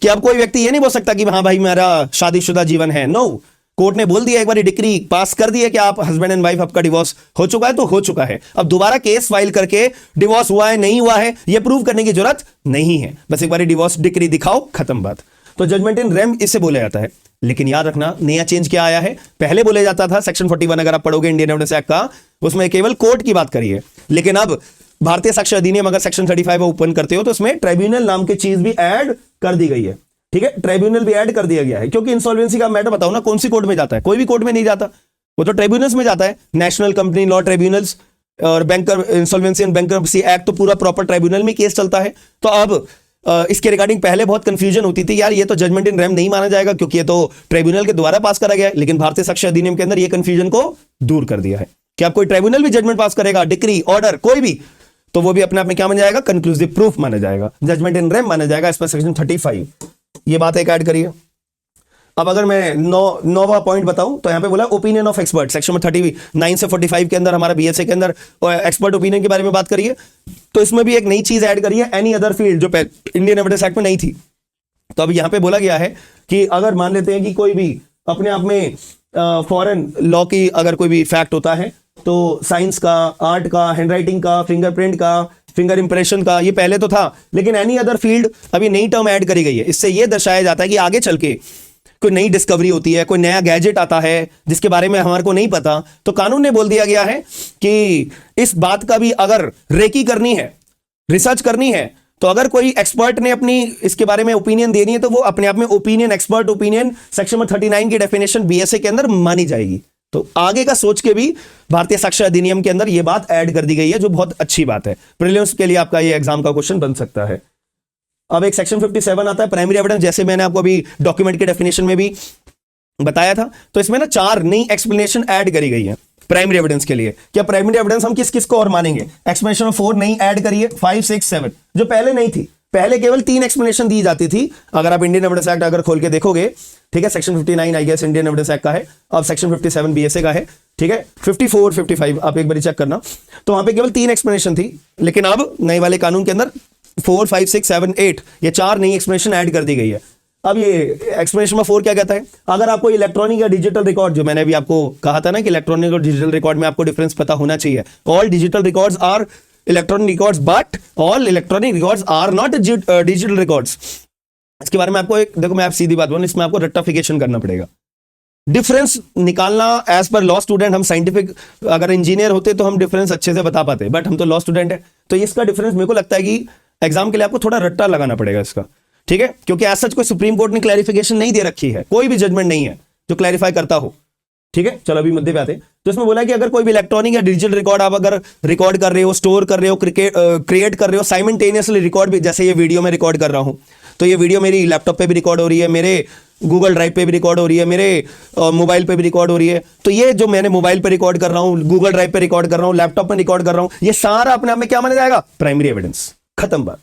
कि अब कोई व्यक्ति ये नहीं बोल सकता कि हाँ भाई मेरा शादीशुदा जीवन है। नो, कोर्ट ने बोल दिया, एक बार डिक्री पास कर दी है कि आप हस्बैंड एंड वाइफ, आपका डिवोर्स हो चुका है तो हो चुका है। अब दोबारा केस फाइल करके डिवोर्स हुआ है नहीं हुआ है ये प्रूव करने की जरूरत नहीं है, बस एक बार डिवोर्स डिक्री दिखाओ, खत्म बात। तो जजमेंट इन रेम इसे बोला जाता है। लेकिन याद रखना नया चेंज क्या आया है, पहले बोले जाता था सेक्शन 41 अगर आप पढ़ोगे इंडियन एविडेंस एक्ट का, उसमें केवल कोर्ट की बात करिए। लेकिन अब भारतीय साक्ष्य अधिनियम अगर सेक्शन 35 ओपन करते हो तो उसमें ट्राइब्यूनल नाम की चीज भी ऐड कर दी गई है। ठीक है, ट्राइब्यूनल भी ऐड कर दिया गया है क्योंकि इंसॉल्वेंसी का मैटर बताओ ना कौन सी कोर्ट में जाता है? कोई भी कोर्ट में नहीं जाता, वो तो ट्राइब्यूनल्स में जाता है। नेशनल कंपनी लॉ ट्राइब्यूनल्स और banker insolvency and bankruptcy act तो पूरा प्रॉपर ट्राइब्यूनल में केस चलता है। तो अब इसके रिगार्डिंग पहले बहुत कंफ्यूजन होती थी, यार ये तो जजमेंट इन रेम नहीं माना जाएगा क्योंकि ये तो ट्राइब्यूनल के द्वारा पास करा गया है। लेकिन भारतीय साक्ष्य अधिनियम के अंदर ये कंफ्यूजन को दूर कर दिया है कि आप कोई ट्राइब्यूनल भी जजमेंट पास करेगा, डिक्री, ऑर्डर कोई भी, तो वो भी अपने आप में क्या मान जाएगा? कंक्लूसिव प्रूफ माना जाएगा, जजमेंट इन रेम माना जाएगा। इस पर सेक्शन 35 ये बात एक ऐड करिए। अब अगर मैं नौवा पॉइंट बताऊं तो यहां पे बोला ओपिनियन ऑफ एक्सपर्ट, सेक्शन 39 से 45 के अंदर हमारा बीएसए के अंदर एक्सपर्ट ओपिनियन के बारे में बात करिए। तो इसमें भी एक नई चीज ऐड करी है, एनी अदर फील्ड, जो इंडियन एविडेंस एक्ट में नहीं थी। तो अब यहां पे बोला गया है कि अगर मान लेते हैं कि कोई भी अपने आप में फॉरेन लॉ की अगर कोई भी फैक्ट होता है तो साइंस का, आर्ट का, हैंडराइटिंग का, फिंगरप्रिंट का, फिंगर इंप्रेशन का, ये पहले तो था, लेकिन एनी अदर फील्ड अभी नई टर्म ऐड करी गई है। इससे यह दर्शाया जाता है कि आगे चल के कोई नई डिस्कवरी होती है, कोई नया गैजेट आता है जिसके बारे में हमारे को नहीं पता, तो कानून ने बोल दिया गया है कि इस बात का भी अगर रेकी करनी है, रिसर्च करनी है, तो अगर कोई एक्सपर्ट ने अपनी इसके बारे में ओपिनियन देनी है तो वो अपने आप में ओपिनियन, एक्सपर्ट ओपिनियन सेक्शन 39 की डेफिनेशन बीएसए के अंदर मानी जाएगी। तो आगे का सोच के भी भारतीय साक्ष्य अधिनियम के अंदर यह बात ऐड कर दी गई है, जो बहुत अच्छी बात है। प्रीलिम्स के लिए आपका ये एग्जाम का क्वेश्चन बन सकता है। अब एक सेक्शन 57 आता है प्राइमरी एविडेंस, जैसे मैंने आपको अभी डॉक्यूमेंट के डेफिनेशन में भी बताया था। तो इसमें ना 4 नई एक्सप्लेनेशन ऐड करी गई है प्राइमरी एविडेंस के लिए। क्या प्राइमरी एविडेंस हम किस किस को और मानेंगे? एक्सप्लेनेशन 4 नई ऐड करिए, 5, 6, 7 जो पहले नहीं थी। पहले केवल 3 एक्सप्लेनेशन दी जाती थी। अगर आप इंडियन एविडेंस एक्ट अगर खोल के देखोगे, ठीक है, section 59 I guess Indian evidence act का है, अब सेक्शन 57 बीएसए का है, ठीक है, 54, 55 आप एक बार चेक करना, तो वहां पे केवल 3 एक्सप्लेनेशन थी। लेकिन अब नए वाले कानून के अंदर 4, 5, 6, 7, 8 ये 4 नई एक्सप्लेनेशन ऐड कर दी गई है। अब ये एक्सप्लेनेशन में 4 क्या कहता है? अगर आपको इलेक्ट्रॉनिक या डिजिटल रिकॉर्ड, जो मैंने अभी आपको कहा था ना कि इलेक्ट्रॉनिक और डिजिटल रिकॉर्ड में आपको डिफरेंस पता होना चाहिए। All digital records are electronic records but all electronic records are not digital records. इसके बारे में आपको एक देखो, मैं आप सीधी बात बोलूं, इसमें आपको रेक्टिफिकेशन करना पड़ेगा। डिफरेंस निकालना एज पर लॉ स्टूडेंट, हम साइंटिफिक अगर इंजीनियर होते तो हम डिफरेंस अच्छे से बता पाते, बट हम तो लॉ स्टूडेंट है, तो इसका डिफरेंस मेरे को लगता है कि एग्जाम के लिए आपको थोड़ा रट्टा लगाना पड़ेगा इसका, ठीक है, क्योंकि एज सच कोई सुप्रीम कोर्ट ने क्लैरिफिकेशन नहीं दे रखी है, कोई भी जजमेंट नहीं है जो क्लैरिफाई करता हो। ठीक है, चलो अभी मुद्दे पे आते हैं। तो इसमें बोला कि अगर कोई भी इलेक्ट्रॉनिक या डिजिटल रिकॉर्ड आप अगर रिकॉर्ड कर रहे हो, स्टोर कर रहे हो, क्रिएट कर रहे हो, साइमल्टेनियसली रिकॉर्ड भी, जैसे ये वीडियो में रिकॉर्ड कर रहा हूं, तो ये वीडियो मेरी लैपटॉप पे भी रिकॉर्ड हो रही है, मेरे गूगल ड्राइव पे भी रिकॉर्ड हो रही है, मेरे मोबाइल पे भी रिकॉर्ड हो रही है। तो ये जो मैंने मोबाइल पे रिकॉर्ड कर रहा हूं, गूगल ड्राइव पे रिकॉर्ड कर रहा हूं, लैपटॉप पे रिकॉर्ड कर रहा हूं, ये सारा अपने आप में क्या माना जाएगा? Primary evidence. खत्म बात।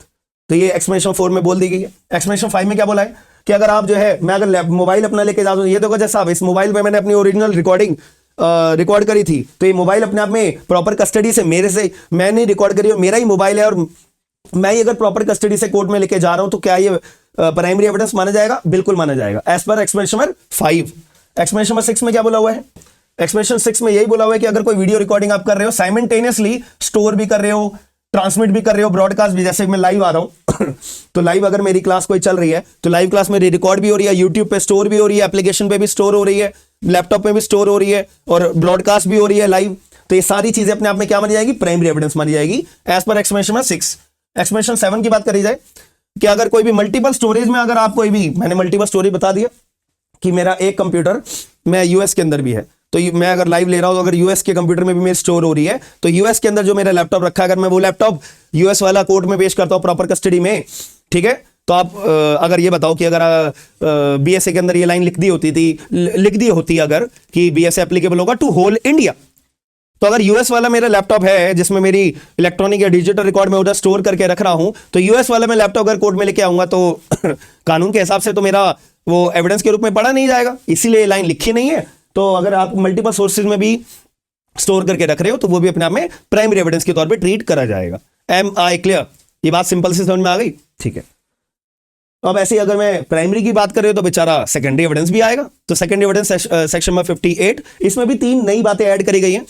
तो ये एक्सप्लेनेशन 4 में बोल दी गई है। एक्सप्लेनेशन 5 में क्या बोला है कि अगर आप जो है, मैं अगर मोबाइल अपना लेके जाता हूं, ये देखो जैसा इस मोबाइल पे मैंने अपनी ओरिजिनल रिकॉर्ड करी थी, तो ये मोबाइल अपने आप में प्रॉपर कस्टडी से मेरे से मैंने रिकॉर्ड करी, मेरा ही मोबाइल है, और मैं अगर प्रॉपर कस्टडी से कोर्ट में लेके जा रहा हूं, तो क्या ये प्राइमरी एविडेंस माना जाएगा? बिल्कुल माना जाएगा, as per explanation number 5। Explanation number 6 में क्या बोला हुआ है? एक्सप्लेनेशन 6 में यही बोला हुआ है कि अगर कोई वीडियो रिकॉर्डिंग आप कर रहे हो, साइमल्टेनियसली स्टोर भी कर रहे हो, ट्रांसमिट भी कर रहे हो, ब्रॉडकास्ट भी, जैसे मैं लाइव आ रहा हूं तो लाइव अगर मेरी क्लास कोई चल रही है, तो लाइव क्लास मेरी रिकॉर्ड भी हो रही है, यूट्यूब पे स्टोर भी हो रही है, एप्लीकेशन पे भी स्टोर हो रही है, लैपटॉप पे भी स्टोर हो रही है, और ब्रॉडकास्ट भी हो रही है लाइव। तो ये सारी चीजें अपने आप में क्या मानी जाएगी? प्राइमरी एविडेंस मानी जाएगी, as per explanation number 6। Explanation 7 की बात करी जाए कि अगर कोई भी मल्टीपल स्टोरेज में, अगर आप कोई भी, मैंने मल्टीपल स्टोरेज बता दिया कि मेरा एक कंप्यूटर मैं यूएस के अंदर भी है, तो मैं अगर लाइव ले रहा हूं, तो अगर यूएस के कंप्यूटर में भी मेरी स्टोर हो रही है, तो यूएस के अंदर जो मेरा लैपटॉप रखा है, अगर मैं वो लैपटॉप यूएस वाला कोर्ट में पेश करता हूं प्रॉपर कस्टडी में, ठीक है, तो आप अगर ये बताओ कि अगर बीएसए के अंदर ये लाइन लिख दी होती अगर कि बीएसए एप्लीकेबल होगा टू होल इंडिया, तो अगर यूएस वाला मेरा लैपटॉप है जिसमें मेरी इलेक्ट्रॉनिक या डिजिटल रिकॉर्ड में उधर स्टोर करके रख रहा हूं, तो यूएस वाला मैं लैपटॉप अगर कोर्ट में लेके आऊंगा, तो कानून के हिसाब से तो मेरा वो एविडेंस के रूप में पढ़ा नहीं जाएगा, इसीलिए लाइन लिखी नहीं है। तो अगर आप मल्टीपल सोर्सेज में भी स्टोर करके रख रहे हो, तो वो भी अपने आप में प्राइमरी एविडेंस के तौर पे ट्रीट करा जाएगा। Am I clear? ये बात सिंपल से समझ में आ गई? ठीक है। अब ऐसे ही अगर मैं प्राइमरी की बात कर रही हूं, तो बेचारा सेकेंडरी एविडेंस भी आएगा। तो सेकेंडरी एविडेंस सेक्शन नंबर 58, इसमें भी 3 नई बातें ऐड करी गई हैं।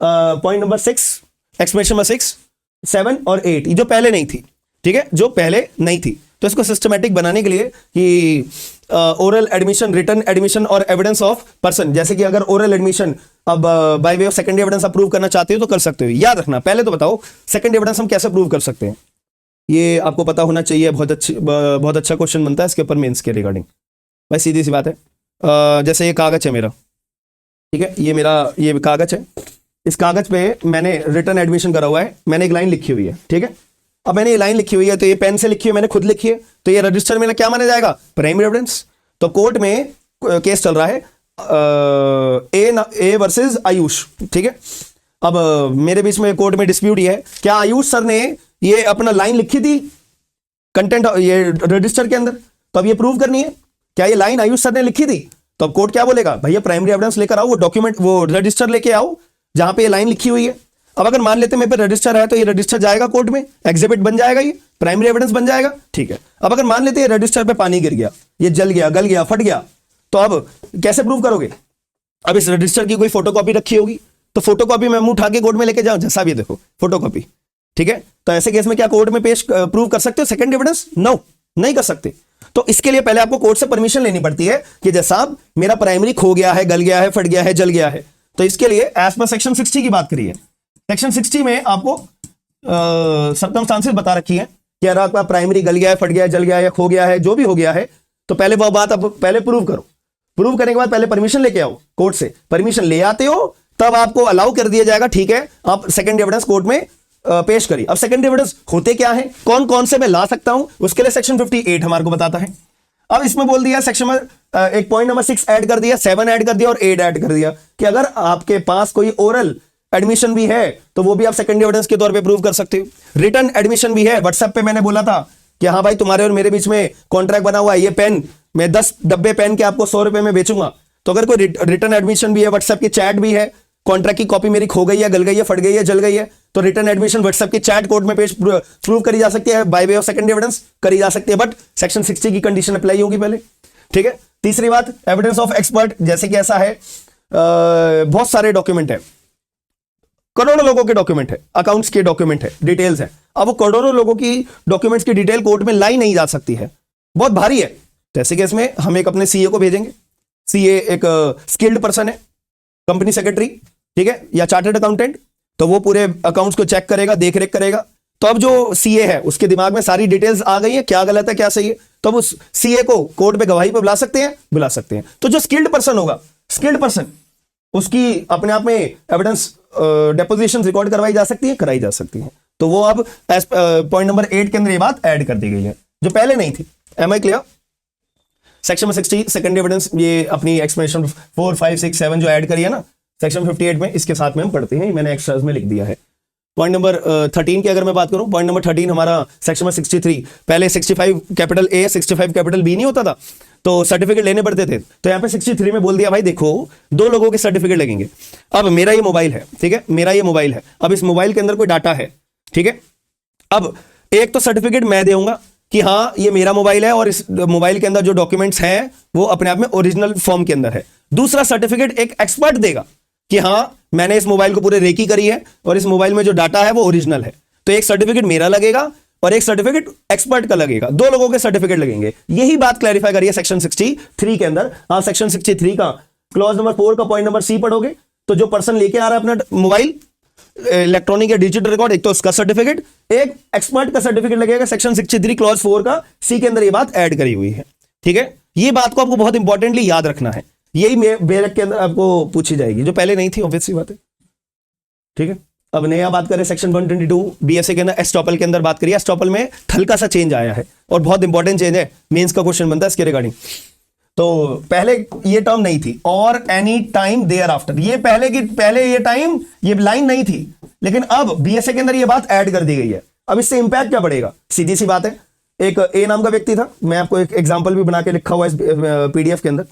पॉइंट नंबर 6, एक्सप्लेनेशन नंबर 6, 7 और 8, जो पहले नहीं थी, ठीक है, जो पहले नहीं थी। तो इसको सिस्टमैटिक बनाने के लिए कि ओरल एडमिशन, रिटन एडमिशन और एविडेंस ऑफ पर्सन, जैसे कि अगर ओरल एडमिशन अब bye way of second evidence आप प्रूव करना चाहते हो तो कर सकते हो। याद रखना, पहले तो बताओ सेकंड एविडेंस हम कैसे प्रूव कर सकते हैं, ये आपको पता होना चाहिए। बहुत अच्छा क्वेश्चन बनता है इसके ऊपर मेंस के रिगार्डिंग। भाई सीधी सी बात है, जैसे ये कागज है मेरा, ठीक है, ये मेरा ये कागज है, इस कागज पे मैंने रिटन एडमिशन करा हुआ है, मैंने एक लाइन लिखी हुई है, ठीक है। अब मैंने ये लाइन लिखी हुई है, तो ये पेन से लिखी हुई है, मैंने खुद लिखी है, तो ये रजिस्टर में क्या माना जाएगा? Primary evidence. तो कोर्ट में केस चल रहा है ए वर्सेस आयुष, ठीक है। अब मेरे बीच में कोर्ट में डिस्प्यूट ये है, क्या आयुष सर ने ये अपना लाइन लिखी थी कंटेंट ये रजिस्टर के अंदर, तो अब ये प्रूव करनी है, क्या ये लाइन आयुष सर ने लिखी थी? तो अब कोर्ट क्या बोलेगा? भैया प्राइमरी एविडेंस लेकर आओ, वो डॉक्यूमेंट, वो रजिस्टर लेके आओ जहां पे ये लाइन लिखी हुई है। अब अगर मान लेते मेरे पे रजिस्टर है, तो ये रजिस्टर जाएगा कोर्ट में, एग्जिबिट बन जाएगा, ये प्राइमरी एविडेंस बन जाएगा, ठीक है। अब अगर मान लेते रजिस्टर पे पानी गिर गया, ये जल गया, गल गया, फट गया, तो अब कैसे प्रूव करोगे? अब इस रजिस्टर की कोई फोटोकॉपी रखी होगी, तो फोटोकॉपी मैं मुंह उठा के कोर्ट में लेके जाऊं, जैसा भी देखो फोटोकॉपी, ठीक है। तो ऐसे केस में क्या कोर्ट में पेश प्रूव कर सकते हो सेकंड एविडेंस? नो, नहीं कर सकते। तो इसके लिए पहले आपको कोर्ट से परमिशन लेनी पड़ती है कि जैसा मेरा प्राइमरी खो गया है, गल गया है, फट गया है, जल गया है। तो इसके लिए एज पर सेक्शन 60 की बात करिए, सेक्शन 60 में आपको सर्कमस्टांसेस बता रखी है कि अगर आपका प्राइमरी गल गया है, फट गया है, जल गया है, खो गया है, जो भी हो गया है, तो पहले वो बात आप पहले प्रूव करो। प्रूव करने के बाद पहले परमिशन लेके आओ कोर्ट से, परमिशन ले आते हो तब आपको अलाउ कर दिया जाएगा, ठीक है, आप सेकंड एविडेंस कोर्ट में पेश करिए। अब सेकंड एविडेंस होते क्या है, कौन कौन से मैं ला सकता हूं, उसके लिए सेक्शन 58 हमारे को बताता है। अब इसमें बोल दिया सेक्शन में एक पॉइंट नंबर 6 ऐड कर दिया, 7 ऐड कर दिया और 8 ऐड कर दिया कि अगर आपके पास कोई ओरल एडमिशन भी है तो वो भी आप सेकंड एविडेंस के तौर पे प्रूव कर सकते हो। रिटन एडमिशन भी है, व्हाट्सएप पे मैंने बोला था कि हाँ भाई तुम्हारे और मेरे बीच में कॉन्ट्रैक्ट बना हुआ है, ये पेन मैं 10 डब्बे पेन के आपको 100 रुपए में बेचूंगा। तो अगर कोई रिटन एडमिशन भी है, व्हाट्सएप की चैट भी है, कॉन्ट्रैक्ट की कॉपी मेरी खो गई है, गल गई है, फट गई है, जल गई है, तो रिटन एडमिशन व्हाट्सएप की चैट कोर्ट में पेश प्रूव करी जा सकती है, bye way of second evidence करी जा सकती है, बट सेक्शन 60 की कंडीशन अप्लाई होगी पहले, ठीक है। तीसरी बात, एविडेंस ऑफ एक्सपर्ट, जैसे कि ऐसा है बहुत सारे डॉक्यूमेंट है, करोड़ों लोगों के डॉक्यूमेंट है, अकाउंट्स के डॉक्यूमेंट है, डिटेल्स है। अब वो करोड़ों लोगों की डॉक्यूमेंट्स की डिटेल कोर्ट में लाई नहीं जा सकती है, बहुत भारी है। जैसे कि इसमें हम एक अपने सीए को भेजेंगे, सीए एक स्किल्ड पर्सन है, कंपनी सेक्रेटरी, ठीक है, या चार्टर्ड अकाउंटेंट, तो वो पूरे अकाउंट्स को चेक करेगा, देख रेख करेगा। तो अब जो सीए है उसके दिमाग में सारी डिटेल्स आ गई है, क्या गलत है क्या सही है, तो अब उस सीए को कोर्ट पे गवाही पे बुला सकते हैं, बुला सकते हैं। तो जो स्किल्ड पर्सन होगा, स्किल्ड पर्सन, उसकी अपने आप में एविडेंस डेपोजिशन रिकॉर्ड करवाई जा सकती है, कराई जा सकती है। तो वो अब पॉइंट नंबर 8 के अंदर ये बात ऐड कर दी गई है जो पहले नहीं थी। Am I clear? Section 60 secondary evidence, ये अपनी एक्सप्लेनेशन 4, 5, 6, 7 जो ऐड करी है ना सेक्शन 58 में, इसके साथ में हम पढ़ते हैं, मैंने एक्स्ट्रास में लिख दिया है। पॉइंट नंबर 13 की अगर मैं बात करूं, पॉइंट नंबर 13 हमारा सेक्शन में 63, पहले 65 कैपिटल ए 65 कैपिटल बी नहीं होता था, तो सर्टिफिकेट लेने पड़ते थे। तो यहां पे 63 में बोल दिया भाई देखो 2 लोगों के सर्टिफिकेट लगेंगे। अब मेरा ये मोबाइल है, ठीक है, मेरा ये मोबाइल है, अब इस मोबाइल के अंदर कोई डाटा है, ठीक है। अब एक तो सर्टिफिकेट मैं दूंगा कि हाँ ये मेरा मोबाइल है और इस मोबाइल के अंदर जो डॉक्यूमेंट्स हैं वो अपने आप में ओरिजिनल फॉर्म के अंदर है। दूसरा सर्टिफिकेट एक एक्सपर्ट देगा कि हाँ मैंने इस मोबाइल को पूरे रेकी करी है और इस मोबाइल में जो डाटा है वो ओरिजिनल है। तो एक सर्टिफिकेट मेरा लगेगा और एक सर्टिफिकेट एक्सपर्ट का लगेगा, 2 लोगों के सर्टिफिकेट लगेंगे। यही बात क्लैरिफाई करिए सेक्शन 63 के अंदर। आप सेक्शन 63 का क्लॉज नंबर 4 का पॉइंट नंबर सी पढ़ोगे तो जो पर्सन लेके आ रहा है अपना मोबाइल इलेक्ट्रॉनिक या डिजिटल रिकॉर्ड, एक तो उसका सर्टिफिकेट, एक एक्सपर्ट का सर्टिफिकेट लगेगा। सेक्शन 63 क्लॉज 4 का सी के अंदर ये बात ऐड करी हुई है, ठीक है। ये बात को आपको बहुत इंपॉर्टेंटली याद रखना है, यही बेरक के अंदर आपको पूछी जाएगी जो पहले नहीं थी, ऑब्वियस सी बात है, ठीक है। अब नया बात करें सेक्शन 122 बीएसए के अंदर एस्टॉपल के अंदर बात करिए। एस्टॉपल में हल्का सा चेंज आया है और बहुत इंपॉर्टेंट चेंज है, मेंस का क्वेश्चन बनता है इसके रिगार्डिंग। तो पहले ये टर्म नहीं थी, और एनी टाइम देयर आफ्टर, ये पहले ये टाइम ये लाइन नहीं थी, लेकिन अब बीएसए के अंदर ये बात ऐड कर दी गई है। अब इससे इंपैक्ट क्या पड़ेगा? सीधी सी बात है, एक ए नाम का व्यक्ति था, मैं आपको एक एग्जांपल भी बना के लिखा हुआ है इस पीडीएफ के अंदर,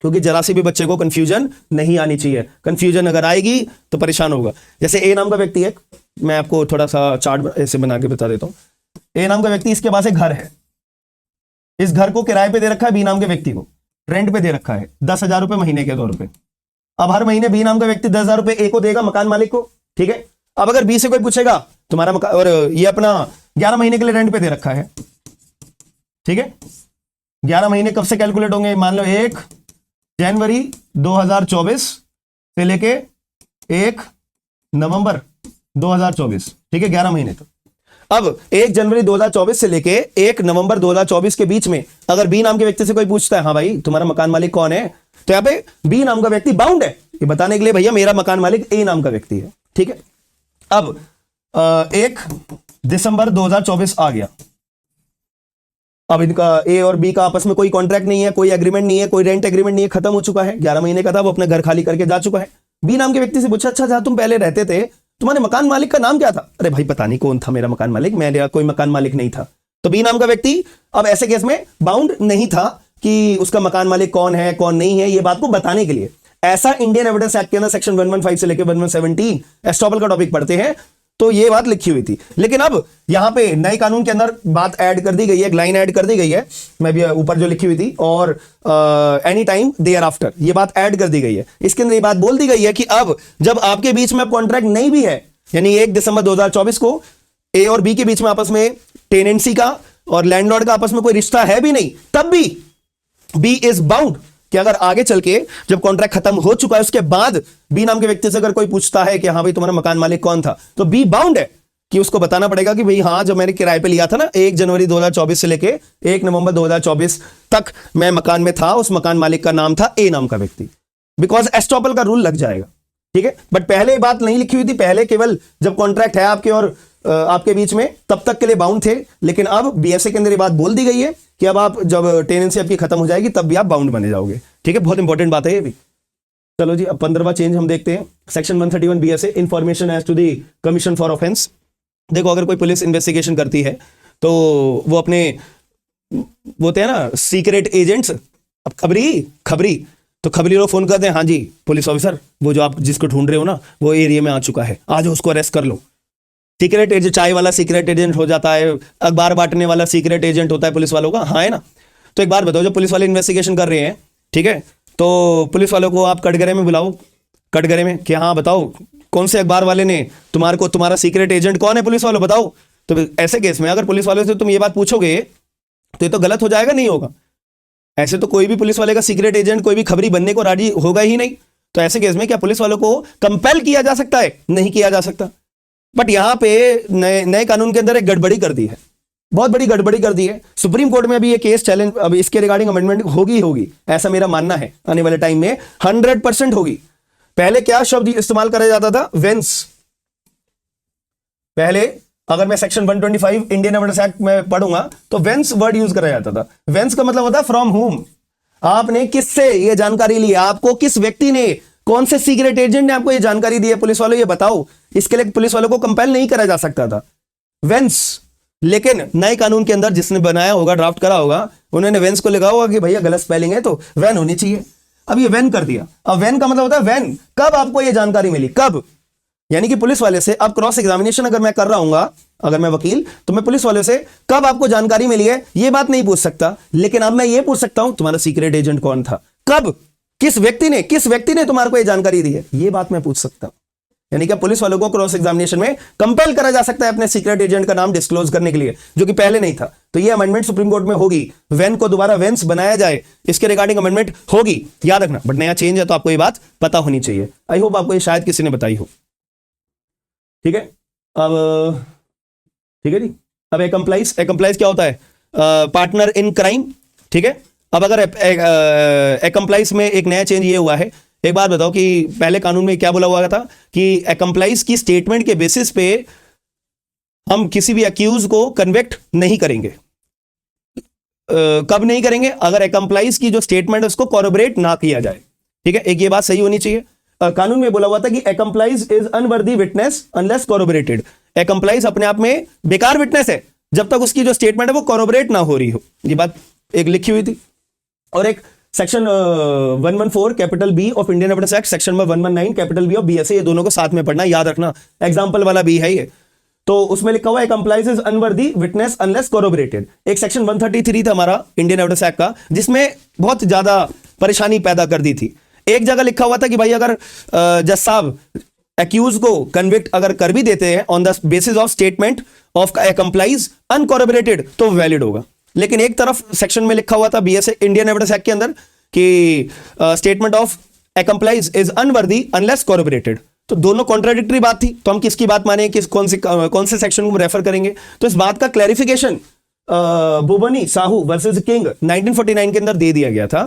क्योंकि जरा सी भी बच्चे को कंफ्यूजन नहीं आनी चाहिए। कंफ्यूजन अगर आएगी तो परेशान होगा। जैसे ए नाम का व्यक्ति है, मैं आपको थोड़ा सा चार्ट ऐसे बना के बता देता हूं। ए नाम का व्यक्ति, इसके पास एक घर है, इस घर को किराए पे दे रखा है बी नाम के व्यक्ति को, रेंट पे दे रखा है 10,000 रुपए महीने के तौर पे। अब हर महीने बी नाम का व्यक्ति 10,000 रुपए ए को देगा, मकान मालिक को, ठीक है। अब अगर बी से कोई पूछेगा तुम्हारा मकान, और ये अपना 11 महीने के लिए रेंट पे दे रखा है, ठीक है। 11 महीने कब से कैलकुलेट होंगे? मान लो 1 जनवरी 2024 से लेके 1 नवंबर 2024, ठीक है, 11 महीने तक। अब 1 जनवरी 2024 से लेके 1 नवंबर 2024 के बीच में अगर बी नाम के व्यक्ति से कोई पूछता है हाँ भाई तुम्हारा मकान मालिक कौन है, तो यहां पे बी नाम का व्यक्ति बाउंड है ये बताने के लिए भैया मेरा मकान मालिक ए नाम का व्यक्ति है, ठीक है। अब 1 दिसंबर 2024 आ गया, अब इनका ए और बी का आपस में कोई कॉन्ट्रैक्ट नहीं है, कोई एग्रीमेंट नहीं है, कोई रेंट एग्रीमेंट नहीं है, खत्म हो चुका है, 11 महीने का था, वो अपना घर खाली करके जा चुका है। बी नाम के व्यक्ति से पूछा अच्छा जहां तुम पहले रहते थे तुम्हारे मकान मालिक का नाम क्या था? अरे भाई पता नहीं कौन था मेरा मकान मालिक, मेरा कोई मकान मालिक नहीं था। तो बी नाम का व्यक्ति अब ऐसे केस में बाउंड नहीं था कि उसका मकान मालिक कौन है कौन नहीं है, ये बात को बताने के लिए। ऐसा इंडियन एविडेंस एक्ट के अंदर सेक्शन 115 से लेकर 117 एस्टॉपल का टॉपिक पढ़ते हैं तो ये बात लिखी हुई थी। लेकिन अब यहां पे नए कानून के अंदर बात ऐड कर दी गई है, एक लाइन ऐड कर दी गई है, मैं भी ऊपर जो लिखी हुई थी, और एनी टाइम देयर आफ्टर ये बात ऐड कर दी गई है। इसके अंदर ये बात बोल दी गई है कि अब जब आपके बीच में कॉन्ट्रैक्ट नहीं भी है, यानी 1 दिसंबर 2024 को ए और बी के बीच में आपस में टेनेंसी का और लैंडलॉर्ड का आपस में कोई रिश्ता है भी नहीं, तब भी बी इज बाउंड कि अगर आगे चल के जब कॉन्ट्रैक्ट खत्म हो चुका है उसके बाद बी नाम के व्यक्ति से अगर कोई पूछता है कि हाँ भाई तुम्हारा मकान मालिक कौन था, तो बी बाउंड है कि उसको बताना पड़ेगा कि भाई हाँ जब मैंने किराए पे लिया था ना 1 जनवरी 2024 से लेके 1 नवंबर 2024 तक मैं मकान में था, उस मकान मालिक का नाम था ए नाम का व्यक्ति, बिकॉज एस्टॉपल का रूल लग जाएगा, ठीक है। बट पहले बात नहीं लिखी हुई थी, पहले केवल जब कॉन्ट्रैक्ट है आपके और आपके बीच में तब तक के लिए बाउंड थे। लेकिन अब बीएसए के अंदर ये बात बोल दी गई है कि अब आप जब टेनेंसी आपकी खत्म हो जाएगी तब भी आप बाउंड बने जाओगे, ठीक है। बहुत इंपॉर्टेंट बात है ये भी। चलो जी, अब 15वां चेंज हम देखते हैं। Section 131 BSA information as to the commission for offence. देखो अगर कोई पुलिस इन्वेस्टिगेशन करती है तो वो अपने वो होते हैं ना सीक्रेट एजेंट्स, अब खबरी तो खबरी लोग फोन करते हैं हाँ जी पुलिस ऑफिसर वो जो आप जिसको ढूंढ रहे हो ना वो एरिया में आ चुका है, आज उसको अरेस्ट कर लो। सीक्रेट एजेंट, चाय वाला सीक्रेट एजेंट हो जाता है, अखबार बांटने वाला सीक्रेट एजेंट होता है पुलिस वालों का, हाँ है ना। तो एक बार बताओ जब पुलिस वाले इन्वेस्टिगेशन कर रहे हैं, ठीक है, तो पुलिस वालों को आप कटघरे में बुलाओ, कटघरे में कि हाँ बताओ कौन से अखबार वाले ने तुम्हारा सीक्रेट एजेंट कौन है पुलिस वालों बताओ। तो ऐसे केस में अगर पुलिस वालों से तुम ये बात पूछोगे तो ये तो गलत हो जाएगा, नहीं होगा। ऐसे तो कोई भी पुलिस वाले का सीक्रेट एजेंट कोई भी खबरी बनने को राजी होगा ही नहीं। तो ऐसे केस में क्या पुलिस वालों को कंपेल किया जा सकता है? नहीं किया जा सकता। बट यहां पे नए कानून के अंदर एक गड़बड़ी कर दी है। बहुत बड़ी गड़बड़ी कर दी है। सुप्रीम कोर्ट में अभी ये केस चैलेंज, अब इसके रिगार्डिंग अमेंडमेंट होगी, ऐसा मेरा मानना है, आने वाले टाइम में 100% होगी। पहले क्या शब्द इस्तेमाल करा जाता था? वेंस। पहले अगर मैं सेक्शन 125 इंडियन एविडेंस एक्ट में पढ़ूंगा तो वेंस वर्ड यूज करा जाता था। वेंस का मतलब होता है फ्रॉम हुम। आपने किससे ये जानकारी ली? आपको किस व्यक्ति ने, कौन से सीक्रेट एजेंट ने आपको ये जानकारी दी है? पुलिस वालों ये बताओ। इसके लिए पुलिस वालों को कंपेल नहीं करा जा सकता था, वेंस। लेकिन नए कानून के अंदर जिसने बनाया होगा, ड्राफ्ट करा होगा, उन्होंने वेंस को लिखा होगा कि भैया गलत स्पेलिंग है तो वैन होनी चाहिए। अब ये वैन कर दिया। अब वैन का मतलब होता है वैन, कब आपको ये जानकारी मिली, कब? यानी कि पुलिस वाले से अब क्रॉस एग्जामिनेशन अगर मैं कर रहा हूंगा, अगर मैं वकील, तो मैं पुलिस वाले से कब आपको जानकारी मिली है ये बात नहीं पूछ सकता। लेकिन अब मैं ये पूछ सकता हूं तुम्हारा सीक्रेट एजेंट कौन था, कब, किस व्यक्ति ने तुम्हारे को ये जानकारी दी है, ये बात मैं पूछ सकता हूं। यानी कि पुलिस वालों को क्रॉस एग्जामिनेशन में कंपेल करा जा सकता है अपने सीक्रेट एजेंट का नाम डिस्क्लोज करने के लिए, जो कि पहले नहीं था। तो ये अमेंडमेंट सुप्रीम कोर्ट में होगी, वैन को दोबारा वेंस बनाया जाए, इसके रिगार्डिंग अमेंडमेंट होगी, याद रखना। बट नया चेंज है तो आपको ये बात पता होनी चाहिए। आई होप आपको ये शायद किसी ने बताई हो। ठीक है, अब ठीक है जी। अब एकम्प्लाइज क्या होता है? Partner in crime. ठीक है, अब अगर एकम्प्लाइज में एक नया चेंज ये हुआ है, एक बात बताओ कि पहले कानून में क्या बोला हुआ था कि एकम्प्लाइज की स्टेटमेंट के बेसिस पे हम किसी भी अक्यूज को कन्विक्ट नहीं करेंगे। कब नहीं करेंगे? अगर एकम्प्लाइज की जो स्टेटमेंट है उसको कॉरोबरेट ना किया जाए। ठीक है, एक ये बात सही होनी चाहिए। कानून में बोला हुआ था कि accomplice is unworthy witness unless corroborated. Accomplice अपने आप में बेकार विटनेस है जब तक उसकी जो स्टेटमेंट है वो कॉरोबरेट ना हो रही हो। ये बात एक लिखी हुई थी। और एक section 114 capital B of Indian evidence act, section number 119 capital B of BSA, ये दोनों को साथ में पढ़ना, याद रखना, एग्जांपल वाला बी है ये। तो उसमें लिखा हुआ है complies is unworthy witness unless corroborated. एक सेक्शन 133 था हमारा इंडियन एविडेंस एक्ट का, जिसमें बहुत ज्यादा परेशानी पैदा कर दी थी। एक जगह लिखा हुआ था कि भाई अगर जज साहब एक्यूज को कन्विक्ट अगर कर भी देते हैं on the basis of statement of accomplice uncorroborated तो वैलिड होगा। लेकिन एक तरफ सेक्शन में लिखा हुआ था बीएसए इंडियन एविडेंस एक्ट के अंदर कि statement of complies is unworthy unless corroborated. तो दोनों कॉन्ट्राडिक्टरी बात थी, तो हम किसकी बात माने, कौन से सेक्शन को रेफर करेंगे? तो इस बात का क्लैरिफिकेशन बोबनी साहू वर्सेस किंग 1949 के अंदर दे दिया गया था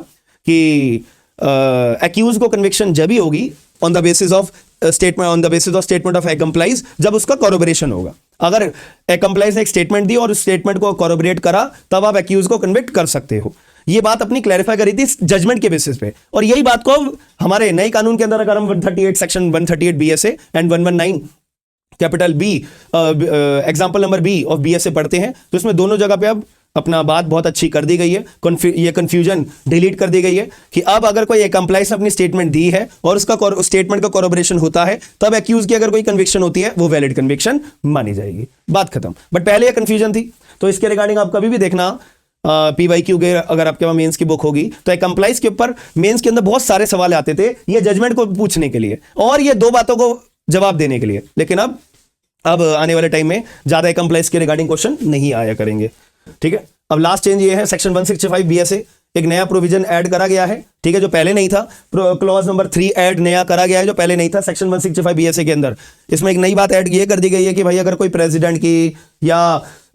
कि एक्यूज को कन्विक्शन जब ही होगी on the basis of statement of complies, जब उसका कॉरोबरेशन होगा। अगर कंप्लाइज ने एक स्टेटमेंट दी और उस स्टेटमेंट को कॉरोबरेट करा तब आप एक्यूज को कन्विक्ट कर सकते हो। ये बात अपनी क्लैरिफाई करी थी जजमेंट के बेसिस पे, और यही बात को हमारे नए कानून के अंदर अगर हम 138 section 138 BSA and 119 capital B example number B of BSA पढ़ते हैं तो इसमें दोनों जगह पे अब अपना बात बहुत अच्छी कर दी गई है। ये कंफ्यूजन डिलीट कर दी गई है कि अब अगर कोई कंप्लाइज ने अपनी स्टेटमेंट दी है और उसका स्टेटमेंट का कॉरोबरेशन होता है तब एक्यूज की अगर कोई कन्विक्शन होती है वो वैलिड कन्विक्शन मानी जाएगी। बात खत्म। बट पहले ये कंफ्यूजन थी, तो इसके रिगार्डिंग आप कभी भी देखना पीवाईक्यू के, अगर आपके पास मेंस की बुक होगी तो कंप्लाइज के ऊपर मेंस के अंदर बहुत सारे सवाल आते थे ये जजमेंट को पूछने के लिए और ये दो बातों को जवाब देने के लिए। लेकिन अब आने वाले टाइम में ज्यादा कंप्लाइज के रिगार्डिंग क्वेश्चन नहीं आया करेंगे। ठीक है, अब लास्ट चेंज ये है सेक्शन 165 बीएसए, एक नया प्रोविजन ऐड करा गया है। ठीक है, जो पहले नहीं था, क्लॉज नंबर 3 ऐड नया करा गया है जो पहले नहीं था सेक्शन 165 बीएसए के अंदर। इसमें एक नई बात ऐड ये कर दी गई है कि भाई अगर कोई प्रेसिडेंट की या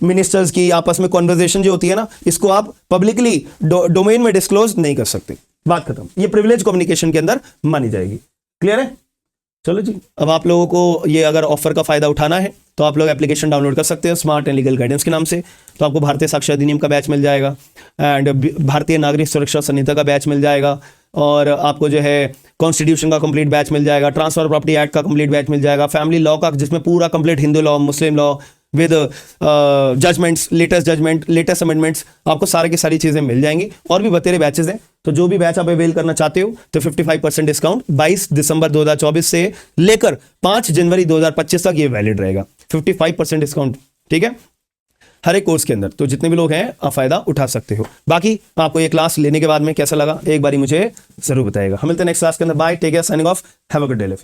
मिनिस्टर्स की आपस में कॉन्वर्सेशन जो होती है ना, इसको आप पब्लिकली डोमेन में डिस्क्लोज नहीं कर सकते। बात खत्म। ये प्रिविलेज कम्युनिकेशन के अंदर मानी जाएगी। क्लियर है? चलो जी, अब आप लोगों को ये अगर ऑफर का फायदा उठाना है तो आप लोग एप्लीकेशन डाउनलोड कर सकते हैं स्मार्ट एंड लीगल गाइडेंस के नाम से। तो आपको भारतीय साक्ष्य अधिनियम का बैच मिल जाएगा एंड भारतीय नागरिक सुरक्षा संहिता का बैच मिल जाएगा, और आपको जो है कॉन्स्टिट्यूशन का कंप्लीट बैच मिल जाएगा, ट्रांसफर प्रॉपर्टी एक्ट का कंप्लीट बैच मिल जाएगा, फैमिली लॉ का जिसमें पूरा complete Hindu law Muslim law with judgments, latest judgment, latest amendments, आपको सारी की सारी चीजें मिल जाएंगी। और भी बतेरे बैचेस हैं, तो जो भी बैच आप अवेल करना चाहते हो तो 55% डिस्काउंट 22 दिसंबर 2024 से लेकर 5 जनवरी 2025 तक ये वैलिड रहेगा। 55% डिस्काउंट, ठीक है, हर एक कोर्स के अंदर। तो जितने भी लोग हैं आप फायदा उठा सकते हो। बाकी आपको ये क्लास लेने के बाद में कैसा लगा एक बारी मुझे जरूर बताइएगा। हम मिलते हैं नेक्स्ट क्लास के अंदर। Bye, take care, signing off, have a good day.